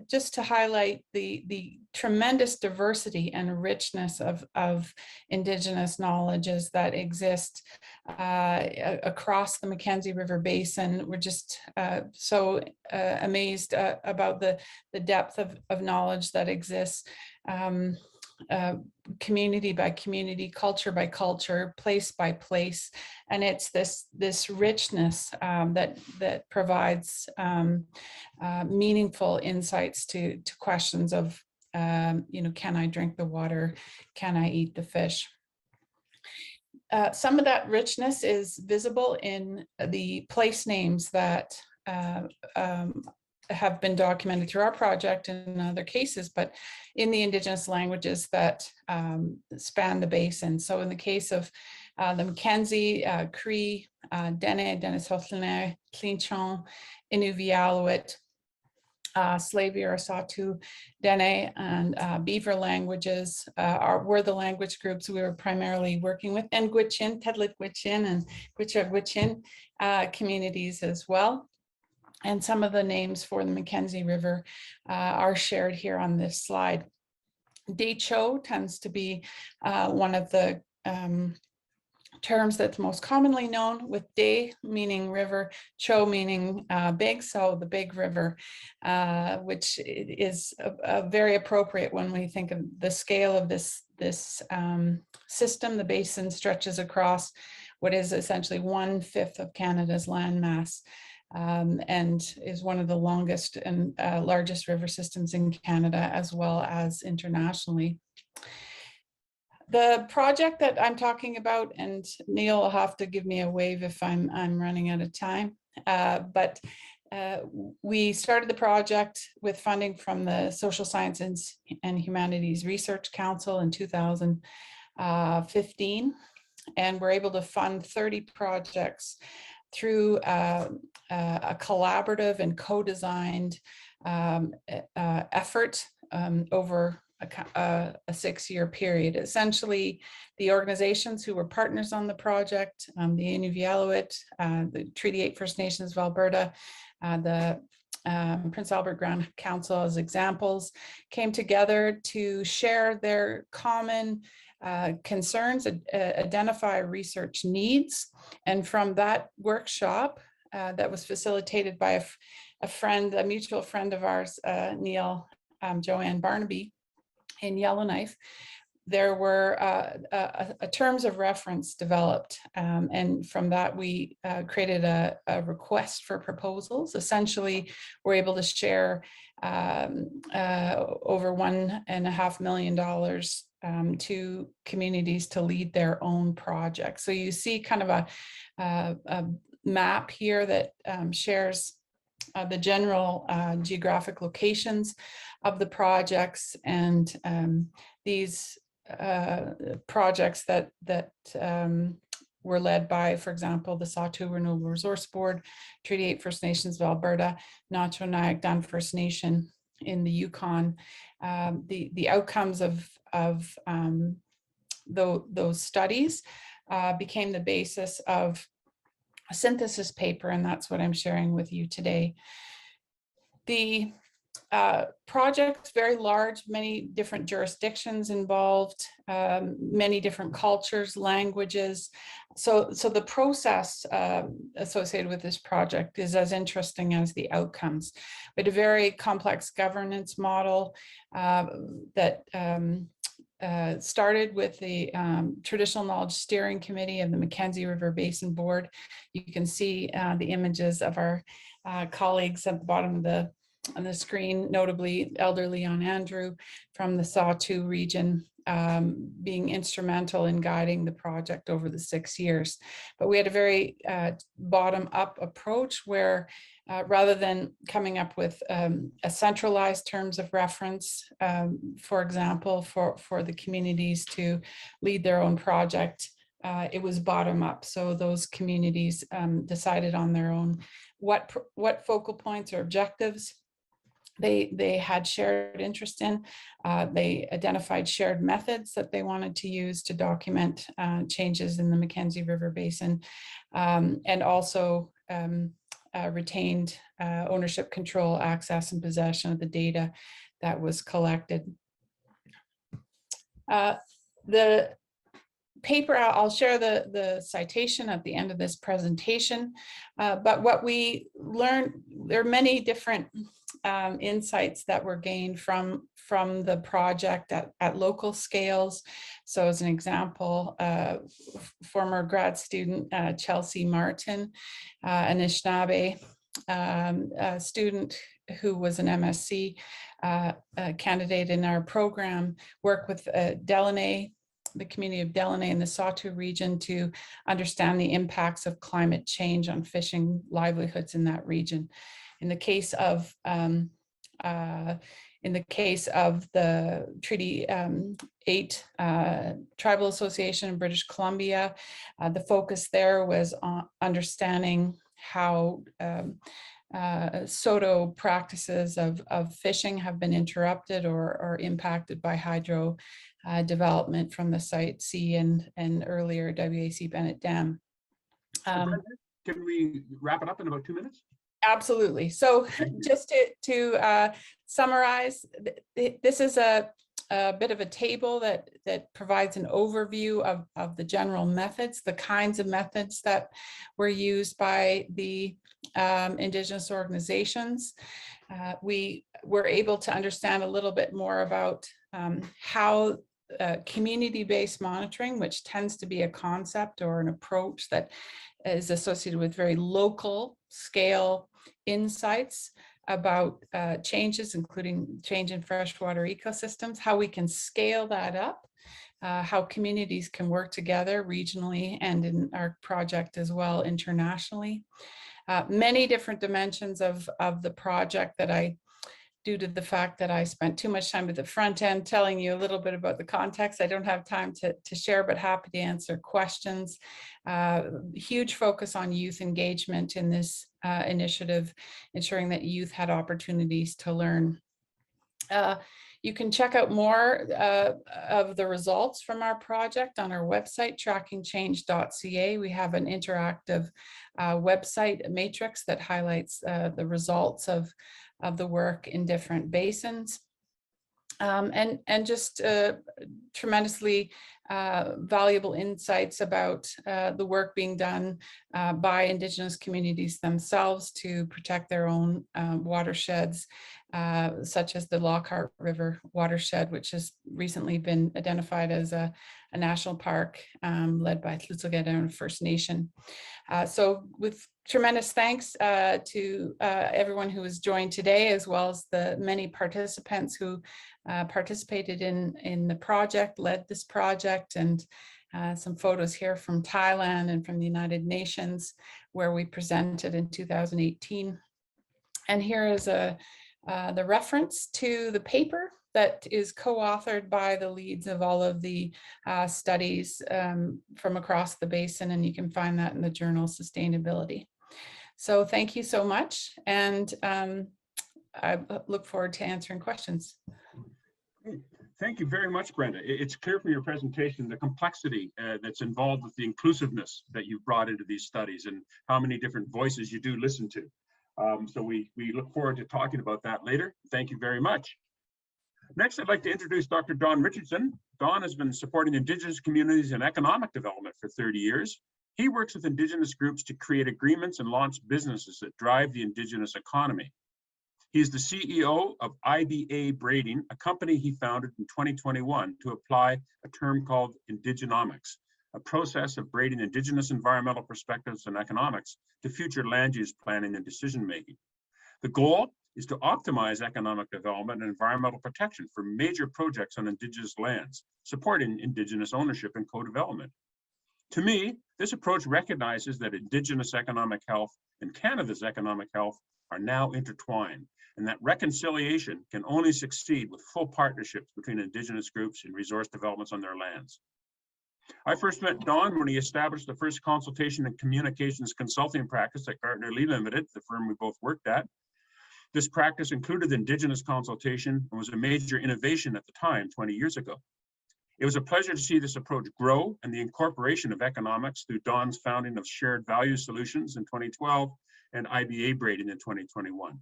just to highlight the tremendous diversity and richness of Indigenous knowledges that exist across the Mackenzie River Basin. We're just so amazed about the depth of knowledge that exists. Community by community, culture by culture, place by place, and it's this richness that provides meaningful insights to questions of can I drink the water, can I eat the fish? Some of that richness is visible in the place names that have been documented through our project and in other cases, but in the Indigenous languages that span the basin. So in the case of the Mackenzie, Cree, Dene, Denisothlene, Tlinchon, Inuvialuit, Slavier, Satu, Dene, and Beaver languages were the language groups we were primarily working with, and Gwich'in, Tedlit Gwich'in, and Gwich'in Gwich'in communities as well. And some of the names for the Mackenzie River are shared here on this slide. Decho tends to be one of the terms that's most commonly known, with De meaning river, Cho meaning big, so the big river, which is very appropriate when we think of the scale of this system. The basin stretches across what is essentially 1/5 of Canada's landmass. And is one of the longest and largest river systems in Canada, as well as internationally. The project that I'm talking about, and Neil will have to give me a wave if I'm running out of time, but we started the project with funding from the Social Sciences and Humanities Research Council in 2015, and we're able to fund 30 projects through a collaborative and co-designed effort over a 6-year period. Essentially, the organizations who were partners on the project, the Inuit, the Treaty 8 First Nations of Alberta, the Prince Albert Grand Council as examples, came together to share their common concerns, identify research needs. And from that workshop that was facilitated by a mutual friend of ours, Neil, Joanne Barnaby in Yellowknife, there were terms of reference developed. And from that, we created a request for proposals. Essentially, we're able to share over $1.5 million to communities to lead their own projects. So you see kind of a map here that shares the general geographic locations of the projects, and these projects that were led by, for example, the Saulteaux Renewable Resource Board, Treaty 8 First Nations of Alberta, Nacho-Nyak-Dun First Nation in the Yukon. The outcomes of those studies became the basis of a synthesis paper, and that's what I'm sharing with you today. The project's very large, many different jurisdictions involved, many different cultures, languages. So the process associated with this project is as interesting as the outcomes. We had a very complex governance model that started with the Traditional Knowledge Steering Committee of the Mackenzie River Basin Board. You can see the images of our colleagues at the bottom of on the screen, notably Elder Leon Andrew from the Saulteaux region, being instrumental in guiding the project over the 6 years. But we had a very bottom-up approach where rather than coming up with a centralized terms of reference, for example, for the communities to lead their own project, it was bottom-up. So those communities decided on their own what focal points or objectives they had shared interest in. They identified shared methods that they wanted to use to document changes in the Mackenzie River Basin, and also retained ownership, control, access, and possession of the data that was collected. The paper, I'll share the citation at the end of this presentation, but what we learned, there are many different insights that were gained from the project at local scales. So as an example, former grad student Chelsea Martin, an Anishinaabe student who was an M.Sc candidate in our program, worked with Delaney, the community of Delaney in the Saulteaux region, to understand the impacts of climate change on fishing livelihoods in that region. In the case of the Treaty 8 Tribal Association in British Columbia, the focus there was on understanding how SOTO practices of fishing have been interrupted or impacted by hydro development from the Site C and earlier WAC Bennett Dam. Can we wrap it up in about 2 minutes? Absolutely. So just to summarize, this is a bit of a table that provides an overview of the general methods, the kinds of methods that were used by the Indigenous organizations. We were able to understand a little bit more about how community-based monitoring, which tends to be a concept or an approach that is associated with very local scale insights about changes, including change in freshwater ecosystems, how we can scale that up, how communities can work together regionally and in our project as well internationally. Many different dimensions of the project that due to the fact that I spent too much time at the front end telling you a little bit about the context, I don't have time to share, but happy to answer questions. Huge focus on youth engagement in this initiative, ensuring that youth had opportunities to learn. You can check out more of the results from our project on our website, trackingchange.ca. We have an interactive website matrix that highlights the results of the work in different basins. And just tremendously valuable insights about the work being done by Indigenous communities themselves to protect their own watersheds, such as the Lockhart River watershed, which has recently been identified as a national park led by Tlutselge'don First Nation. So with tremendous thanks to everyone who has joined today, as well as the many participants who participated in the project, led this project, and some photos here from Thailand and from the United Nations, where we presented in 2018. And here is the reference to the paper that is co-authored by the leads of all of the studies from across the basin, and you can find that in the journal Sustainability. So thank you so much, and I look forward to answering questions. Thank you very much, Brenda. It's clear from your presentation the complexity that's involved with the inclusiveness that you've brought into these studies and how many different voices you do listen to. So we look forward to talking about that later. Thank you very much. Next, I'd like to introduce Dr. Don Richardson. Don has been supporting Indigenous communities and economic development for 30 years. He works with Indigenous groups to create agreements and launch businesses that drive the Indigenous economy. He is the CEO of IBA Braiding, a company he founded in 2021 to apply a term called Indigenomics, a process of braiding Indigenous environmental perspectives and economics to future land use planning and decision-making. The goal is to optimize economic development and environmental protection for major projects on Indigenous lands, supporting Indigenous ownership and co-development. To me, this approach recognizes that Indigenous economic health and Canada's economic health are now intertwined, and that reconciliation can only succeed with full partnerships between Indigenous groups and resource developments on their lands. I first met Don when he established the first consultation and communications consulting practice at Gartner Lee Limited, the firm we both worked at. This practice included Indigenous consultation and was a major innovation at the time, 20 years ago. It was a pleasure to see this approach grow and the incorporation of economics through Don's founding of Shared Value Solutions in 2012 and IBA Braiding in 2021.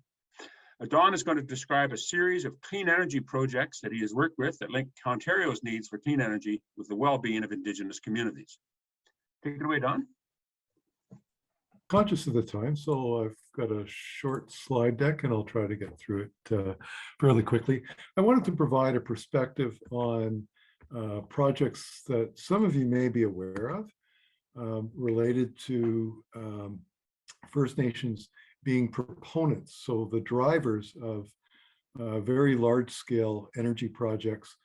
Don is going to describe a series of clean energy projects that he has worked with that link Ontario's needs for clean energy with the well-being of Indigenous communities. Take it away, Don. Conscious of the time, so I've got a short slide deck and I'll try to get through it fairly quickly. I wanted to provide a perspective on projects that some of you may be aware of related to First Nations being proponents, so the drivers of very large-scale energy projects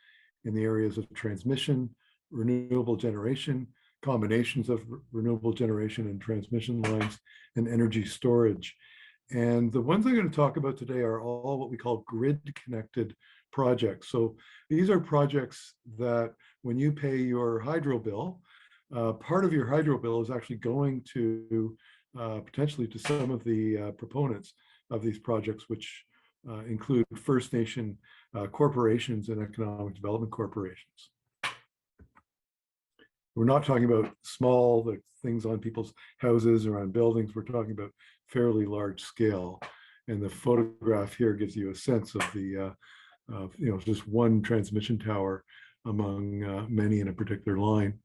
in the areas of transmission, renewable generation, combinations of renewable generation and transmission lines, and energy storage. And the ones I'm going to talk about today are all what we call grid-connected projects. So these are projects that when you pay your hydro bill, part of your hydro bill is actually going to potentially to some of the proponents of these projects, which include First Nation corporations and economic development corporations. We're not talking about small things on people's houses or on buildings. We're talking about fairly large scale. And the photograph here gives you a sense of the, just one transmission tower among many in a particular line.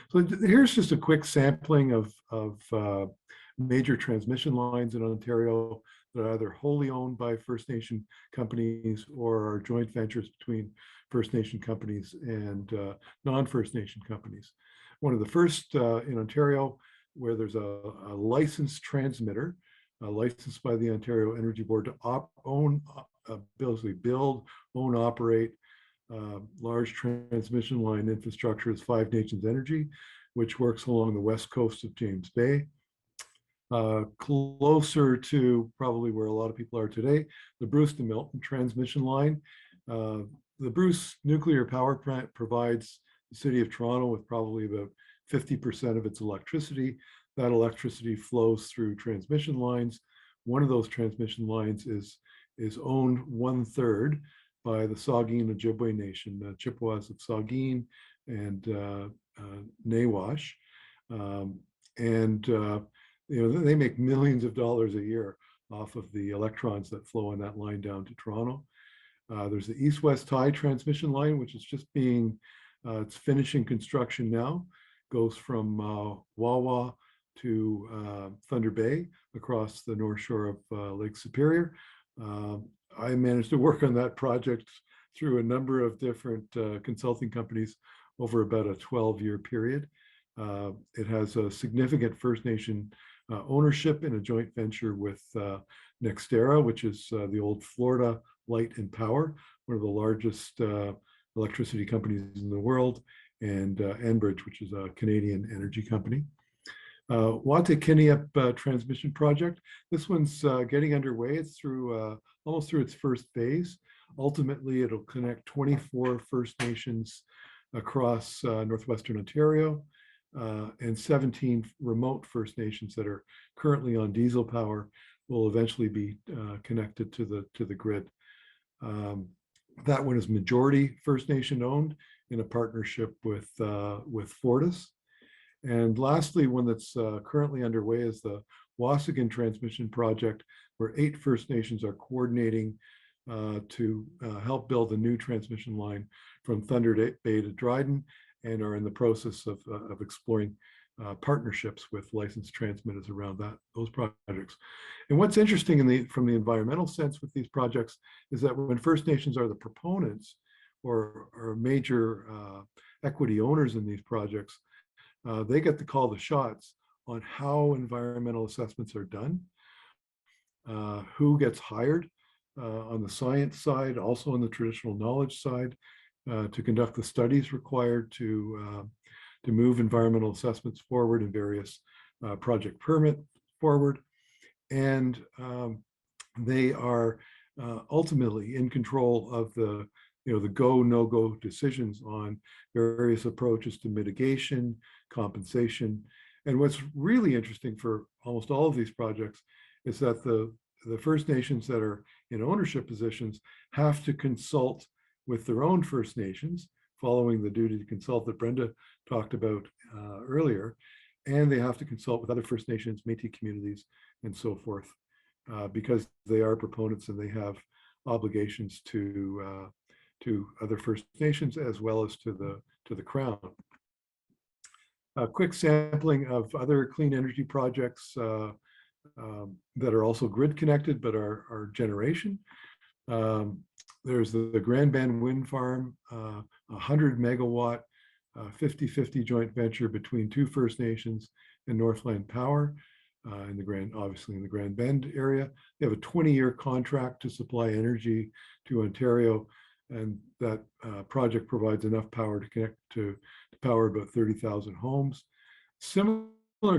So here's just a quick sampling of major transmission lines in Ontario that are either wholly owned by First Nation companies or are joint ventures between First Nation companies and non-First Nation companies. One of the first in Ontario where there's a licensed transmitter, licensed by the Ontario Energy Board to basically build, own, operate large transmission line infrastructure is Five Nations Energy, which works along the west coast of James Bay. Closer to probably where a lot of people are today, the Bruce to Milton transmission line. The Bruce nuclear power plant provides the city of Toronto with probably about 50% of its electricity. That electricity flows through transmission lines. One of those transmission lines is owned 1/3 by the Saugeen Ojibwe Nation, the Chippewas of Saugeen and Nawash. They make millions of dollars a year off of the electrons that flow on that line down to Toronto. There's the east-west tie transmission line, which is just it's finishing construction now, goes from Wawa to Thunder Bay across the north shore of Lake Superior. I managed to work on that project through a number of different consulting companies over about a 12-year period. It has a significant First Nation ownership in a joint venture with Nextera, which is the old Florida Light and Power, one of the largest electricity companies in the world, and Enbridge, which is a Canadian energy company. Wataynikaneyap transmission project. This one's getting underway. It's almost through its first phase. Ultimately, it'll connect 24 First Nations across northwestern Ontario and 17 remote First Nations that are currently on diesel power will eventually be connected to the grid. That one is majority First Nation owned in a partnership with Fortis. And lastly, one that's currently underway is the Wasagen transmission project, where 8 First Nations are coordinating to help build a new transmission line from Thunder Bay to Dryden, and are in the process of exploring partnerships with licensed transmitters around those projects. And what's interesting from the environmental sense with these projects is that when First Nations are the proponents or major equity owners in these projects, they get to call the shots on how environmental assessments are done, who gets hired on the science side, also on the traditional knowledge side, to conduct the studies required to move environmental assessments forward and various project permit forward. And they are ultimately in control of the go, no-go decisions on various approaches to mitigation, compensation. And what's really interesting for almost all of these projects is that the First Nations that are in ownership positions have to consult with their own First Nations, following the duty to consult that Brenda talked about earlier. And they have to consult with other First Nations, Métis communities, and so forth, because they are proponents and they have obligations to other First Nations as well as to the Crown. A quick sampling of other clean energy projects that are also grid connected but are generation. There's the Grand Bend Wind Farm, 100 megawatt 50-50 joint venture between 2 First Nations and Northland Power obviously in the Grand Bend area. They have a 20-year contract to supply energy to Ontario, and that project provides enough power to connect to power about 30,000 homes. Similar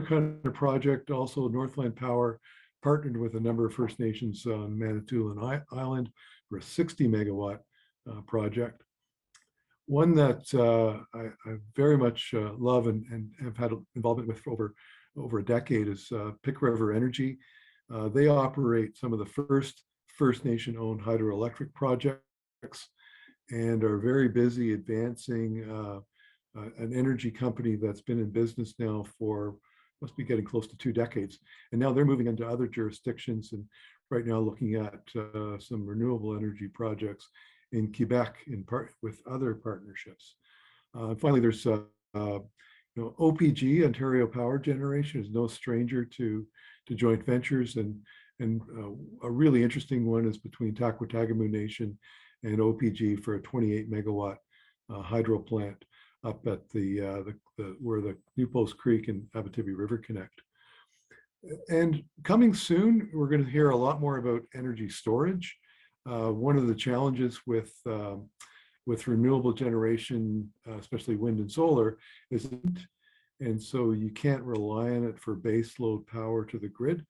kind of project, also Northland Power partnered with a number of First Nations on Manitoulin Island for a 60 megawatt project. One that I very much love and have had involvement with for over a decade is Pick River Energy. They operate some of the First Nation owned hydroelectric projects and are very busy advancing an energy company that's been in business now for, must be getting close to 2 decades. And now they're moving into other jurisdictions and right now looking at some renewable energy projects in Quebec with other partnerships. Finally, there's OPG, Ontario Power Generation, is no stranger to joint ventures, and a really interesting one is between Taquatagamu Nation and OPG for a 28 megawatt hydro plant up at where the New Post Creek and Abitibi River connect. And coming soon, we're going to hear a lot more about energy storage. One of the challenges with renewable generation, especially wind and solar, is, and so you can't rely on it for base load power to the grid.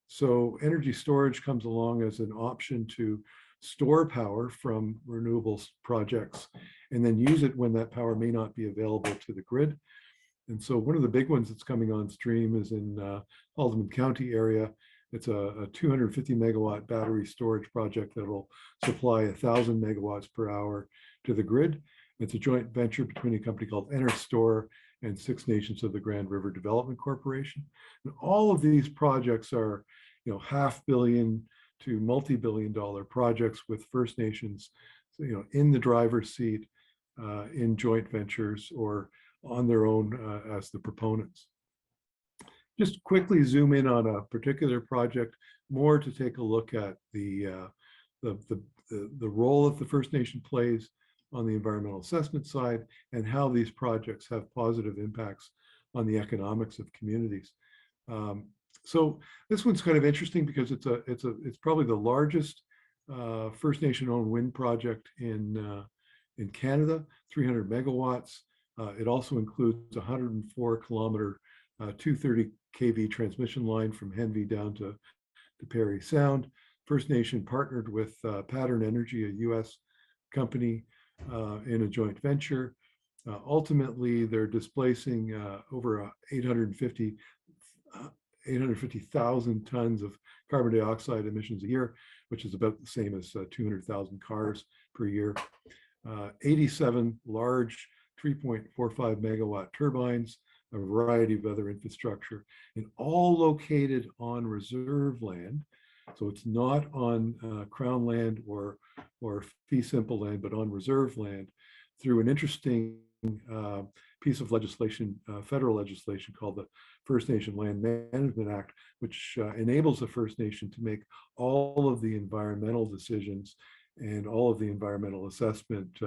So energy storage comes along as an option to store power from renewables projects and then use it when that power may not be available to the grid. And so one of the big ones that's coming on stream is in Haldimand County area, It's a 250 megawatt battery storage project that will supply 1,000 megawatts per hour to the grid. It's a joint venture between a company called Enerstore and Six Nations of the Grand River Development Corporation. And all of these projects are, $500 million to multi-billion-dollar projects with First Nations, in the driver's seat, in joint ventures or on their own as the proponents. Just quickly zoom in on a particular project, more to take a look at the role that the First Nation plays on the environmental assessment side and how these projects have positive impacts on the economics of communities. So this one's kind of interesting because it's probably the largest First Nation owned wind project in Canada, 300 megawatts. It also includes a 104 kilometer 230 kV transmission line from Henvey down to Parry Sound. First Nation partnered with Pattern Energy, a US company, in a joint venture. Ultimately, they're displacing over 850,000 tons of carbon dioxide emissions a year, which is about the same as 200,000 cars per year. 87 large 3.45 megawatt turbines, a variety of other infrastructure, and all located on reserve land. So it's not on Crown land or fee simple land, but on reserve land through an interesting piece of legislation, federal legislation called the First Nation Land Management Act, which enables the First Nation to make all of the environmental decisions and all of the environmental assessment,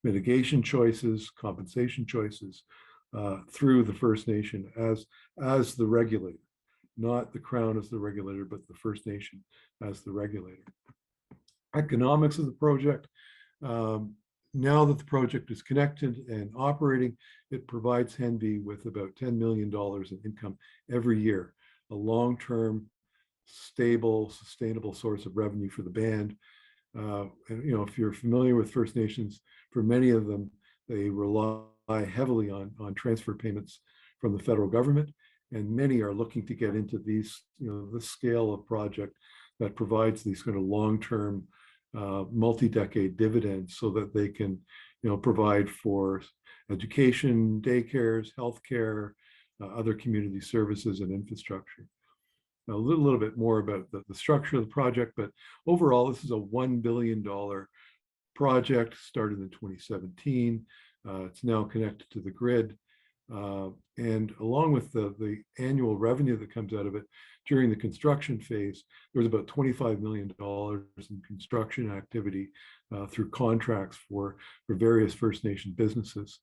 mitigation choices, compensation choices through the First Nation as the regulator, not the Crown as the regulator, but the First Nation as the regulator. Economics of the project. Now that the project is connected and operating, it provides Henvey with about $10 million in income every year, a long-term, stable, sustainable source of revenue for the band. And if you're familiar with First Nations, for many of them, they rely heavily on transfer payments from the federal government, and many are looking to get into these, the scale of project that provides these kind of long-term, multi-decade dividends so that they can, provide for education, daycares, healthcare, other community services and infrastructure. A little bit more about the structure of the project, but overall, this is a $1 billion project started in 2017. It's now connected to the grid. And along with the annual revenue that comes out of it during the construction phase, there was about $25 million in construction activity through contracts for various First Nation businesses.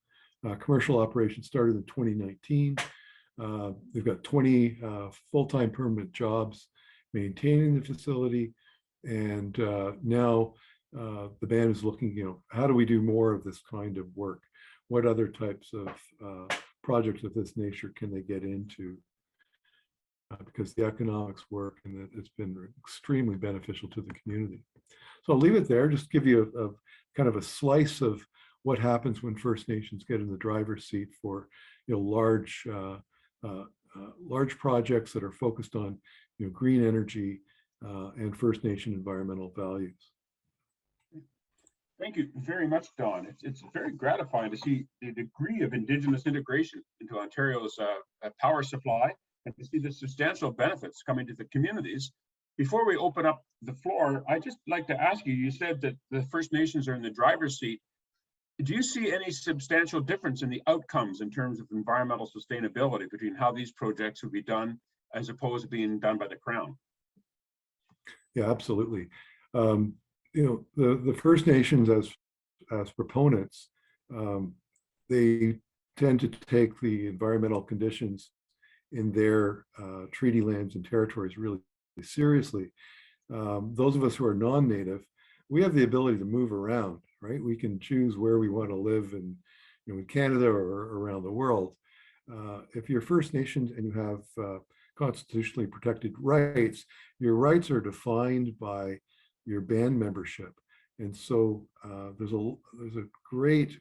Commercial operations started in 2019. They've got 20 full-time permanent jobs maintaining the facility. And now the band is looking, how do we do more of this kind of work? What other types of projects of this nature can they get into? Because the economics work and that it's been extremely beneficial to the community. So I'll leave it there, just give you a kind of a slice of what happens when First Nations get in the driver's seat for large projects that are focused on green energy and First Nation environmental values. Thank you very much, Don. It's very gratifying to see the degree of Indigenous integration into Ontario's power supply and to see the substantial benefits coming to the communities. Before we open up the floor, I'd just like to ask you, you said that the First Nations are in the driver's seat. Do you see any substantial difference in the outcomes in terms of environmental sustainability between how these projects would be done as opposed to being done by the Crown? Yeah, absolutely. The First Nations as proponents, they tend to take the environmental conditions in their treaty lands and territories really seriously. Those of us who are non-native, we have the ability to move around, right? We can choose where we want to live in Canada or around the world. If you're First Nations and you have constitutionally protected rights, your rights are defined by your band membership. And so there's a great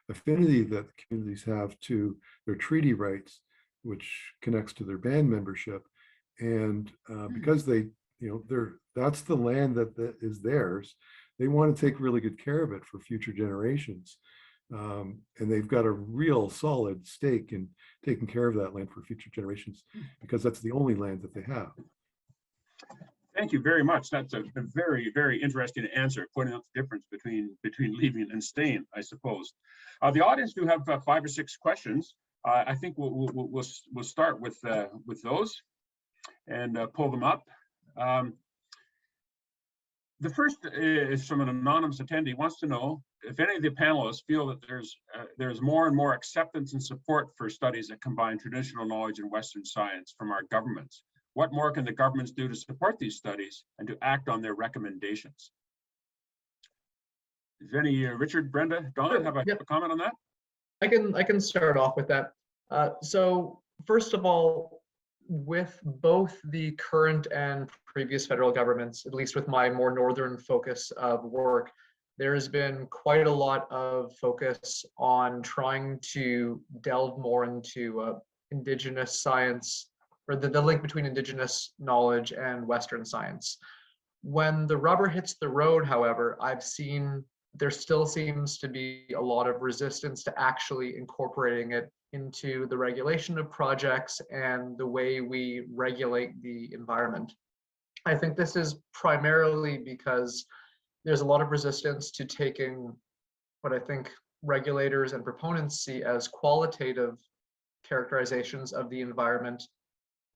affinity that the communities have to their treaty rights, which connects to their band membership. And because they, that's the land that is theirs, they want to take really good care of it for future generations. And they've got a real solid stake in taking care of that land for future generations, because that's the only land that they have. Thank you very much. That's a very, very interesting answer, pointing out the difference between leaving and staying, I suppose. The audience do have 5 or 6 questions. I think we'll start with those and pull them up. The first is from an anonymous attendee. He wants to know if any of the panelists feel that there's more and more acceptance and support for studies that combine traditional knowledge and Western science from our governments. What more can the governments do to support these studies and to act on their recommendations? Is any Richard, Brenda, Don have a comment on that? I can start off with that. So first of all, with both the current and previous federal governments, at least with my more northern focus of work, there has been quite a lot of focus on trying to delve more into Indigenous science, or the link between Indigenous knowledge and Western science. When the rubber hits the road, however, I've seen there still seems to be a lot of resistance to actually incorporating it into the regulation of projects and the way we regulate the environment. I think this is primarily because there's a lot of resistance to taking what I think regulators and proponents see as qualitative characterizations of the environment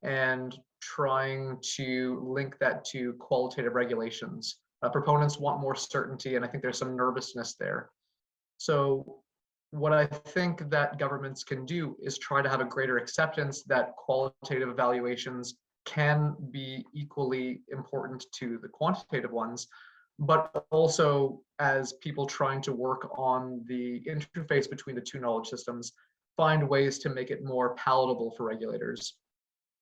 and trying to link that to qualitative regulations. Proponents want more certainty, and I think there's some nervousness there. So what I think that governments can do is try to have a greater acceptance that qualitative evaluations can be equally important to the quantitative ones, but also as people trying to work on the interface between the two knowledge systems, find ways to make it more palatable for regulators.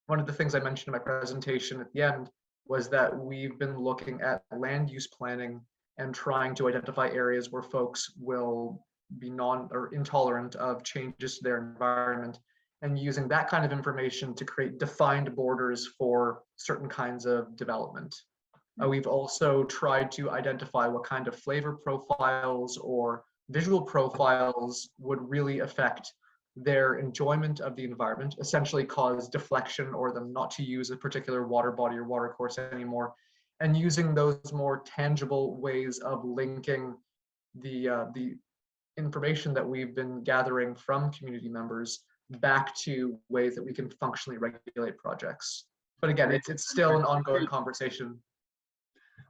One of the things I mentioned in my presentation at the end was that we've been looking at land use planning and trying to identify areas where folks will be intolerant of changes to their environment, and using that kind of information to create defined borders for certain kinds of development. We've also tried to identify what kind of flavor profiles or visual profiles would really affect their enjoyment of the environment, essentially cause deflection or them not to use a particular water body or water course anymore, and using those more tangible ways of linking the information that we've been gathering from community members back to ways that we can functionally regulate projects. But again, it's still an ongoing conversation.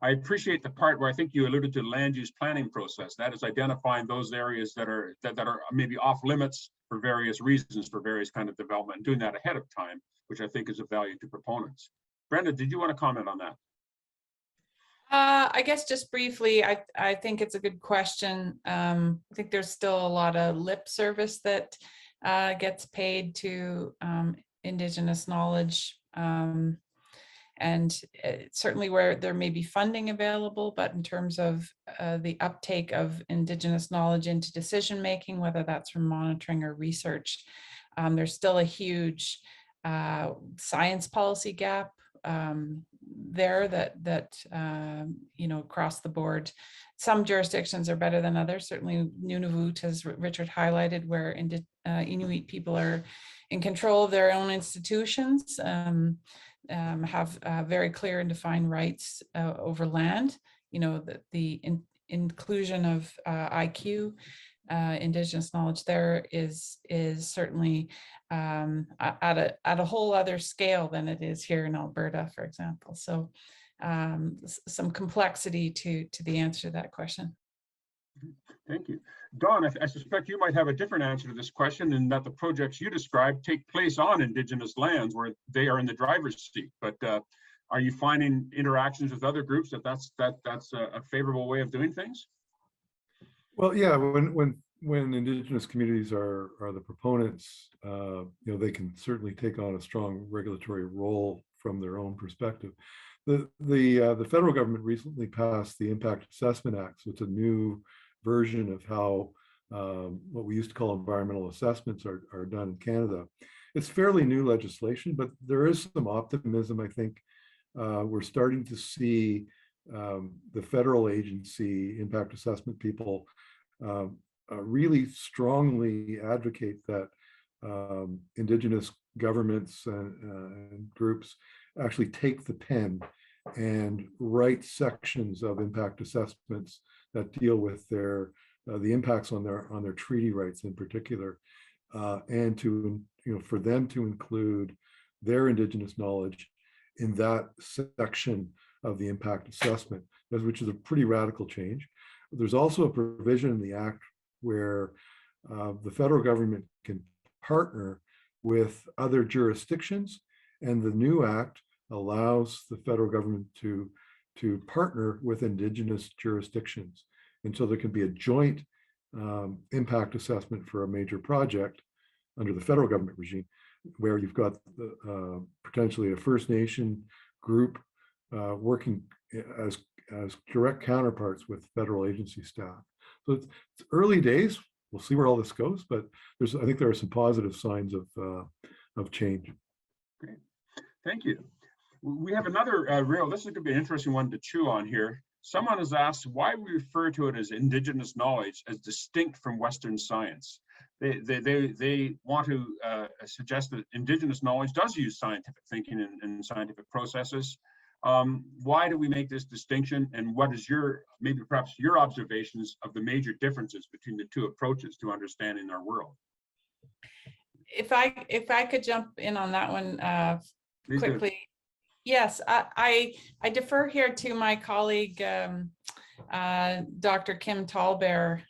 I appreciate the part where I think you alluded to land use planning process. That is identifying those areas that are maybe off limits for various reasons, for various kind of development, and doing that ahead of time, which I think is of value to proponents. Brenda, did you want to comment on that? I guess just briefly, I think it's a good question. I think there's still a lot of lip service that gets paid to Indigenous knowledge. And certainly where there may be funding available, but in terms of the uptake of Indigenous knowledge into decision making, whether that's from monitoring or research, there's still a huge science policy gap there that across the board. Some jurisdictions are better than others. Certainly Nunavut, as Richard highlighted, where Inuit people are in control of their own institutions, have very clear and defined rights over land. The inclusion of IQ, Indigenous knowledge, there is certainly at a whole other scale than it is here in Alberta, for example. So some complexity to the answer to that question. Thank you. Don, I suspect you might have a different answer to this question, in that the projects you described take place on Indigenous lands where they are in the driver's seat. But are you finding interactions with other groups that's a favorable way of doing things? Well, yeah, when Indigenous communities are the proponents, they can certainly take on a strong regulatory role from their own perspective. The federal government recently passed the Impact Assessment Act, so it's a new version of how what we used to call environmental assessments are done in Canada. it's fairly new legislation, but there is some optimism, I think. We're starting to see the federal agency impact assessment people really strongly advocate that Indigenous governments and groups actually take the pen and write sections of impact assessments that deal with their the impacts on their treaty rights in particular, and to for them to include their Indigenous knowledge in that section of the impact assessment, which is a pretty radical change. There's also a provision in the Act where the federal government can partner with other jurisdictions, and the new Act allows the federal government to partner with Indigenous jurisdictions. And so there can be a joint impact assessment for a major project under the federal government regime, where you've got potentially a First Nation group working as direct counterparts with federal agency staff. So it's early days. We'll see where all this goes, but I think there are some positive signs of change. Great, thank you. We have another this is going to be an interesting one to chew on here. Someone has asked why we refer to it as Indigenous knowledge as distinct from Western science. They want to suggest that Indigenous knowledge does use scientific thinking and scientific processes. Why do we make this distinction, and what is maybe perhaps your observations of the major differences between the two approaches to understanding our world? If I could jump in on that one quickly. Do. Yes, I defer here to my colleague, Dr. Kim Tallbear,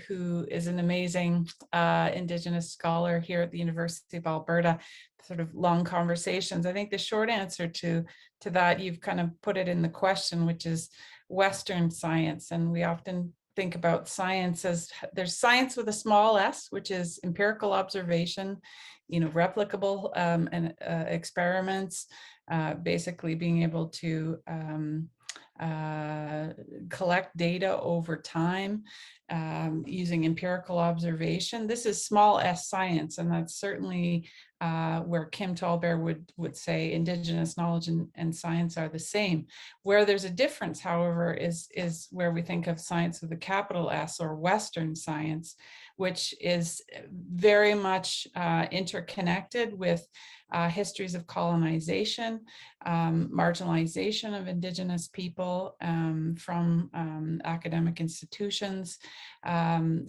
who is an amazing Indigenous scholar here at the University of Alberta. Sort of long conversations. I think the short answer to that, you've kind of put it in the question, which is Western science. And we often think about science as there's science with a small s, which is empirical observation, replicable and experiments, basically being able to collect data over time using empirical observation. This is small s science, and that's certainly where Kim Tallbear would say Indigenous knowledge and science are the same. Where there's a difference, however, is where we think of science with a capital S, or Western science, which is very much interconnected with histories of colonization, marginalization of Indigenous people from academic institutions.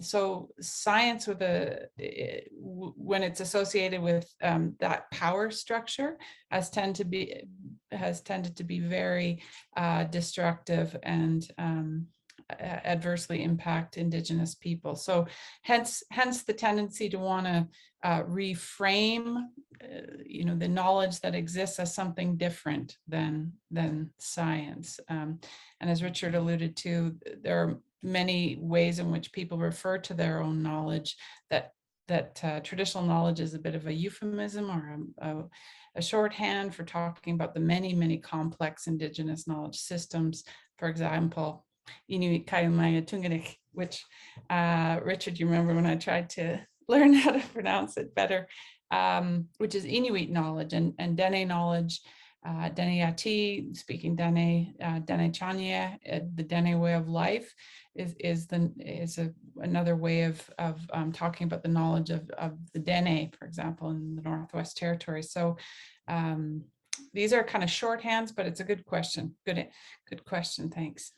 So science when it's associated with that power structure has tended to be very destructive and adversely impact Indigenous people. So hence the tendency to want to reframe the knowledge that exists as something different than science. And as Richard alluded to, there are many ways in which people refer to their own knowledge that traditional knowledge is a bit of a euphemism or a shorthand for talking about the many complex Indigenous knowledge systems. For example, Inuit Qaujimajatuqangit, which Richard, you remember when I tried to learn how to pronounce it better, which is Inuit knowledge and Dene knowledge. Dene Yati, speaking Dene, Dene Chanya, the Dene way of life is another way of talking about the knowledge of the Dene, for example, in the Northwest Territories. So these are kind of shorthands, but it's a good question. Good question. Thanks.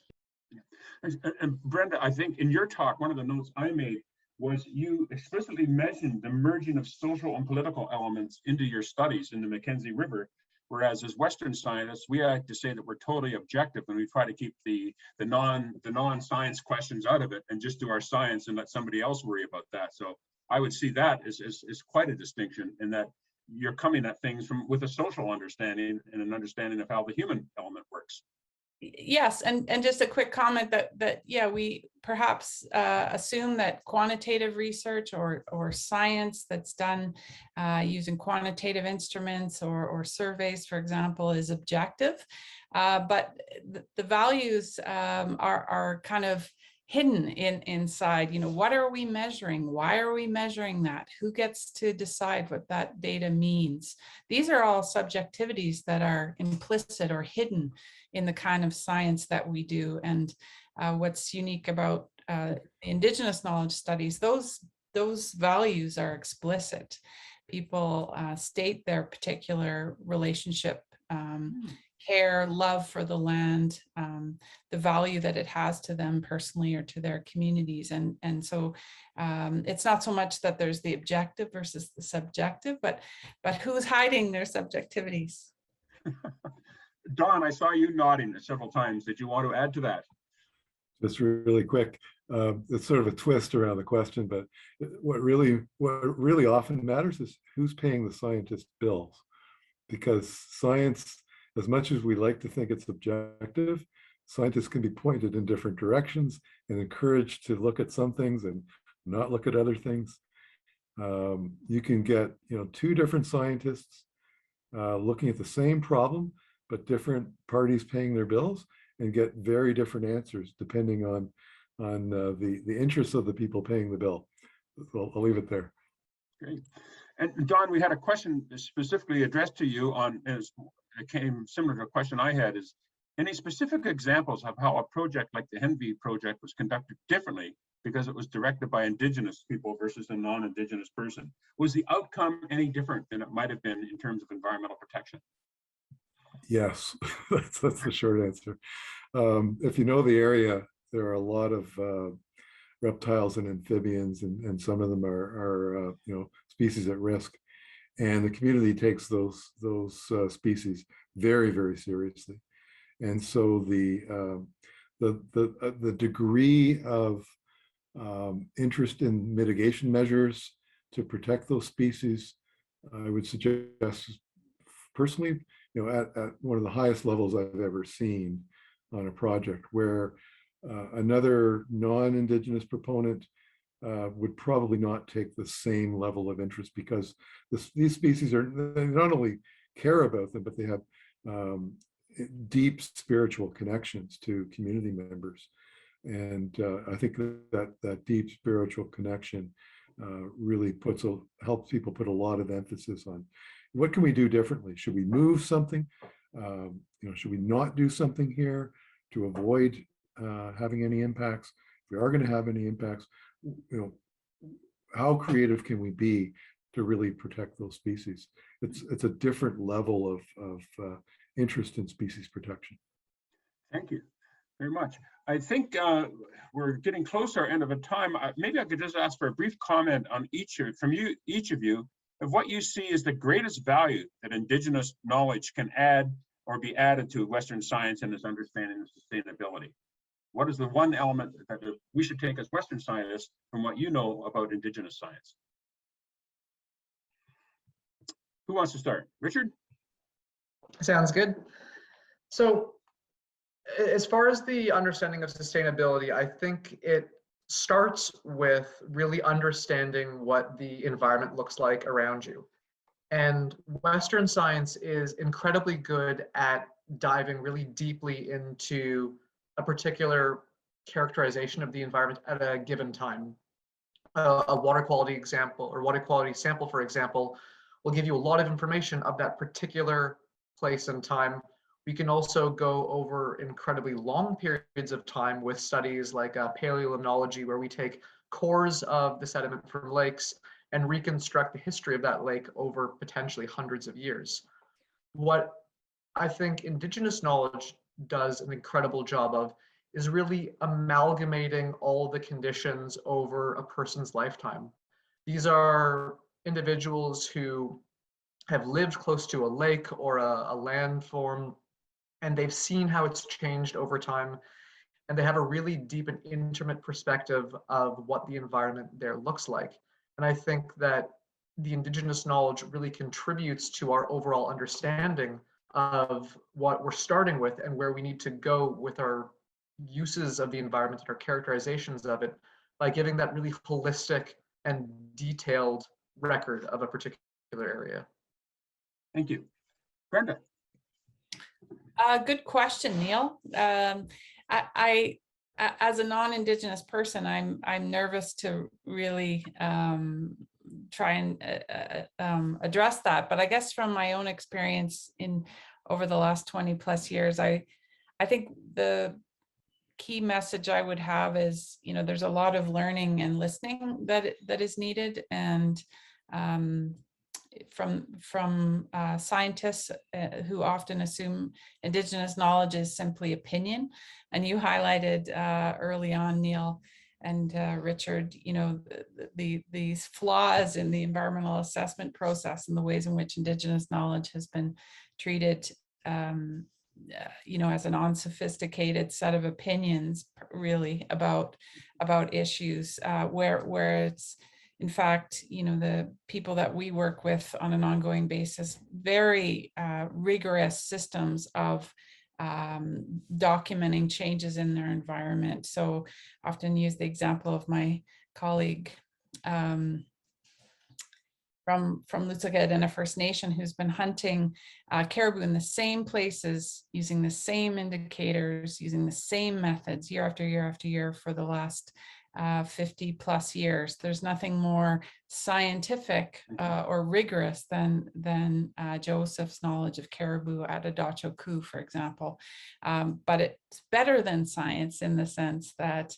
And Brenda, I think in your talk, one of the notes I made was you explicitly mentioned the merging of social and political elements into your studies in the Mackenzie River, whereas as Western scientists, we like to say that we're totally objective and we try to keep the non-science questions out of it and just do our science and let somebody else worry about that. So I would see that as quite a distinction, in that you're coming at things with a social understanding and an understanding of how the human element works. Yes, and just a quick comment that yeah, we perhaps assume that quantitative research or science that's done using quantitative instruments or surveys, for example, is objective, but the values are kind of hidden inside, what are we measuring? Why are we measuring that? Who gets to decide what that data means? These are all subjectivities that are implicit or hidden in the kind of science that we do. And what's unique about Indigenous knowledge studies, those values are explicit. People state their particular relationship, care, love for the land, the value that it has to them personally or to their communities. And so it's not so much that there's the objective versus the subjective, but who's hiding their subjectivities. Don, I saw you nodding several times. Did you want to add to that? Just really quick, it's sort of a twist around the question, but what really often matters is who's paying the scientist bills, because science, as much as we like to think it's objective, scientists can be pointed in different directions and encouraged to look at some things and not look at other things. You can get, two different scientists looking at the same problem, but different parties paying their bills, and get very different answers depending on the interests of the people paying the bill. So I'll leave it there. Great. And Don, we had a question specifically addressed to you it came similar to a question I had, is any specific examples of how a project like the Henvey project was conducted differently because it was directed by Indigenous people versus a non-Indigenous person? Was the outcome any different than it might have been in terms of environmental protection? Yes, that's the short answer. If you know the area, there are a lot of reptiles and amphibians, and some of them are species at risk, and the community takes those species very, very seriously. And so the degree of interest in mitigation measures to protect those species, I would suggest personally, at one of the highest levels I've ever seen on a project, where another non-Indigenous proponent would probably not take the same level of interest, because these species they not only care about them, but they have deep spiritual connections to community members. And I think that deep spiritual connection really helps people put a lot of emphasis on what can we do differently. Should we move something? Should we not do something here to avoid having any impacts? If we are going to have any impacts, how creative can we be to really protect those species? It's a different level of interest in species protection. Thank you very much. I think we're getting close to our end of a time. Maybe I could just ask for a brief comment on each of you, of what you see as the greatest value that Indigenous knowledge can add or be added to Western science and its understanding of sustainability. What is the one element that we should take as Western scientists from what you know about Indigenous science? Who wants to start? Richard? Sounds good. So as far as the understanding of sustainability, I think it starts with really understanding what the environment looks like around you. And Western science is incredibly good at diving really deeply into a particular characterization of the environment at a given time. A water quality example or water quality sample, for example, will give you a lot of information of that particular place and time. We can also go over incredibly long periods of time with studies like paleolimnology, where we take cores of the sediment from lakes and reconstruct the history of that lake over potentially hundreds of years. What I think Indigenous knowledge does an incredible job of is really amalgamating all the conditions over a person's lifetime. These are individuals who have lived close to a lake or a landform, and they've seen how it's changed over time, and they have a really deep and intimate perspective of what the environment there looks like. And I think that the Indigenous knowledge really contributes to our overall understanding of what we're starting with and where we need to go with our uses of the environment and our characterizations of it, by giving that really holistic and detailed record of a particular area. Thank you. Brenda? Good question, Neil. I as a non-Indigenous person, I'm nervous to really try and address that. But I guess from my own experience in over the last 20 plus years, I think the key message I would have is, there's a lot of learning and listening that is needed, and from scientists who often assume Indigenous knowledge is simply opinion. And you highlighted early on, Neil and Richard, these flaws in the environmental assessment process and the ways in which Indigenous knowledge has been treated as an unsophisticated set of opinions, really, about issues where it's, in fact, the people that we work with on an ongoing basis, very rigorous systems of documenting changes in their environment. So often use the example of my colleague from Lutsuked and a First Nation who's been hunting caribou in the same places, using the same indicators, using the same methods year after year after year for the last 50 plus years. There's nothing more scientific or rigorous than Joseph's knowledge of caribou at Adacho Ku, for example. But it's better than science in the sense that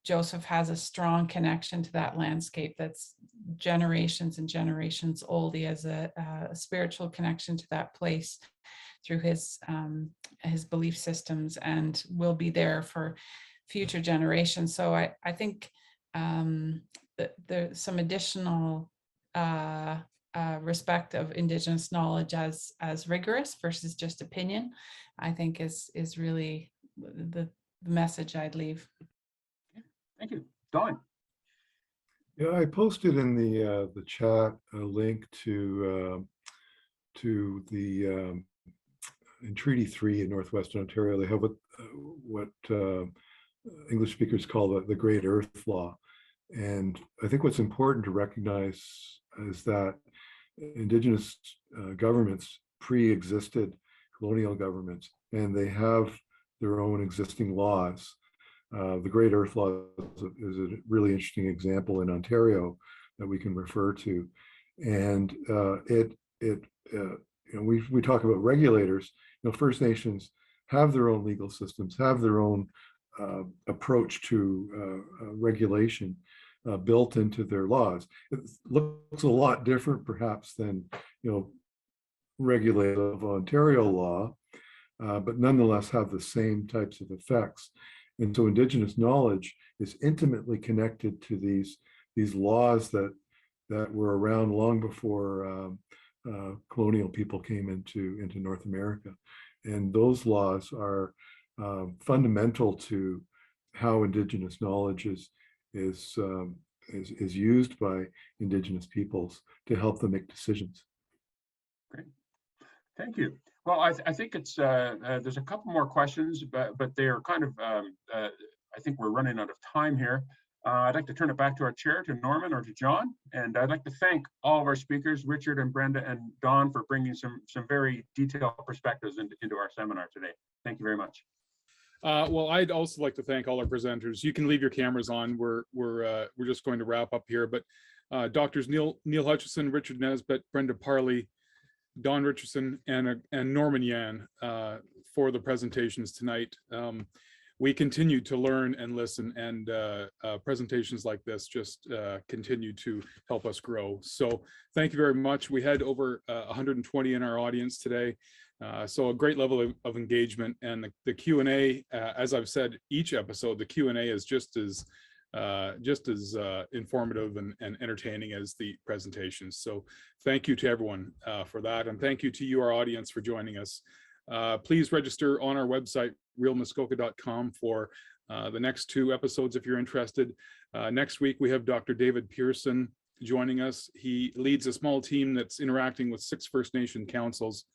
Joseph has a strong connection to that landscape that's generations and generations old. He has a spiritual connection to that place through his belief systems, and will be there for future generations. So I think that there's some additional respect of Indigenous knowledge as rigorous versus just opinion, I think is really the message I'd leave. Thank you. Don. Yeah, I posted in the chat a link to the in Treaty 3 in Northwestern Ontario. They have what English speakers call the Great Earth Law. And I think what's important to recognize is that Indigenous governments pre-existed colonial governments, and they have their own existing laws. The Great Earth Law is a really interesting example in Ontario that we can refer to. And we talk about regulators. First Nations have their own legal systems, have their own approach to regulation built into their laws. It looks a lot different, perhaps, than regulative Ontario law, but nonetheless have the same types of effects. And so Indigenous knowledge is intimately connected to these laws that were around long before colonial people came into North America. And those laws are fundamental to how Indigenous knowledge is used by Indigenous peoples to help them make decisions. Great, thank you. Well, I think it's there's a couple more questions, but they are kind of I think we're running out of time here. I'd like to turn it back to our chair, to Norman or to John, and I'd like to thank all of our speakers, Richard and Brenda and Don, for bringing some very detailed perspectives into our seminar today. Thank you very much. Well, I'd also like to thank all our presenters. You can leave your cameras on. We're just going to wrap up here, but Doctors Neil Hutchinson, Richard Nesbitt, Brenda Parlee, Don Richardson, and Norman Yan for the presentations tonight. We continue to learn and listen, and presentations like this just continue to help us grow. So thank you very much. We had over 120 in our audience today. So a great level of engagement, and the Q&A, as I've said, each episode, the Q&A is just as informative and entertaining as the presentations. So thank you to everyone for that. And thank you to you, our audience, for joining us. Please register on our website, realmuskoka.com, for the next 2 episodes if you're interested. Next week, we have Dr. David Pearson joining us. He leads a small team that's interacting with 6 First Nation councils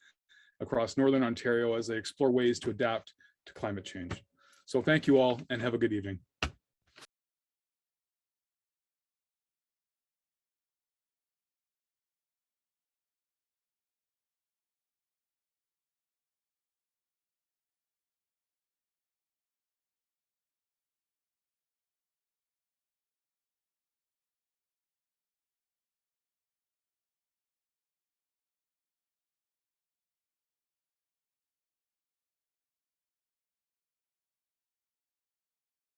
across Northern Ontario as they explore ways to adapt to climate change. So thank you all, and have a good evening.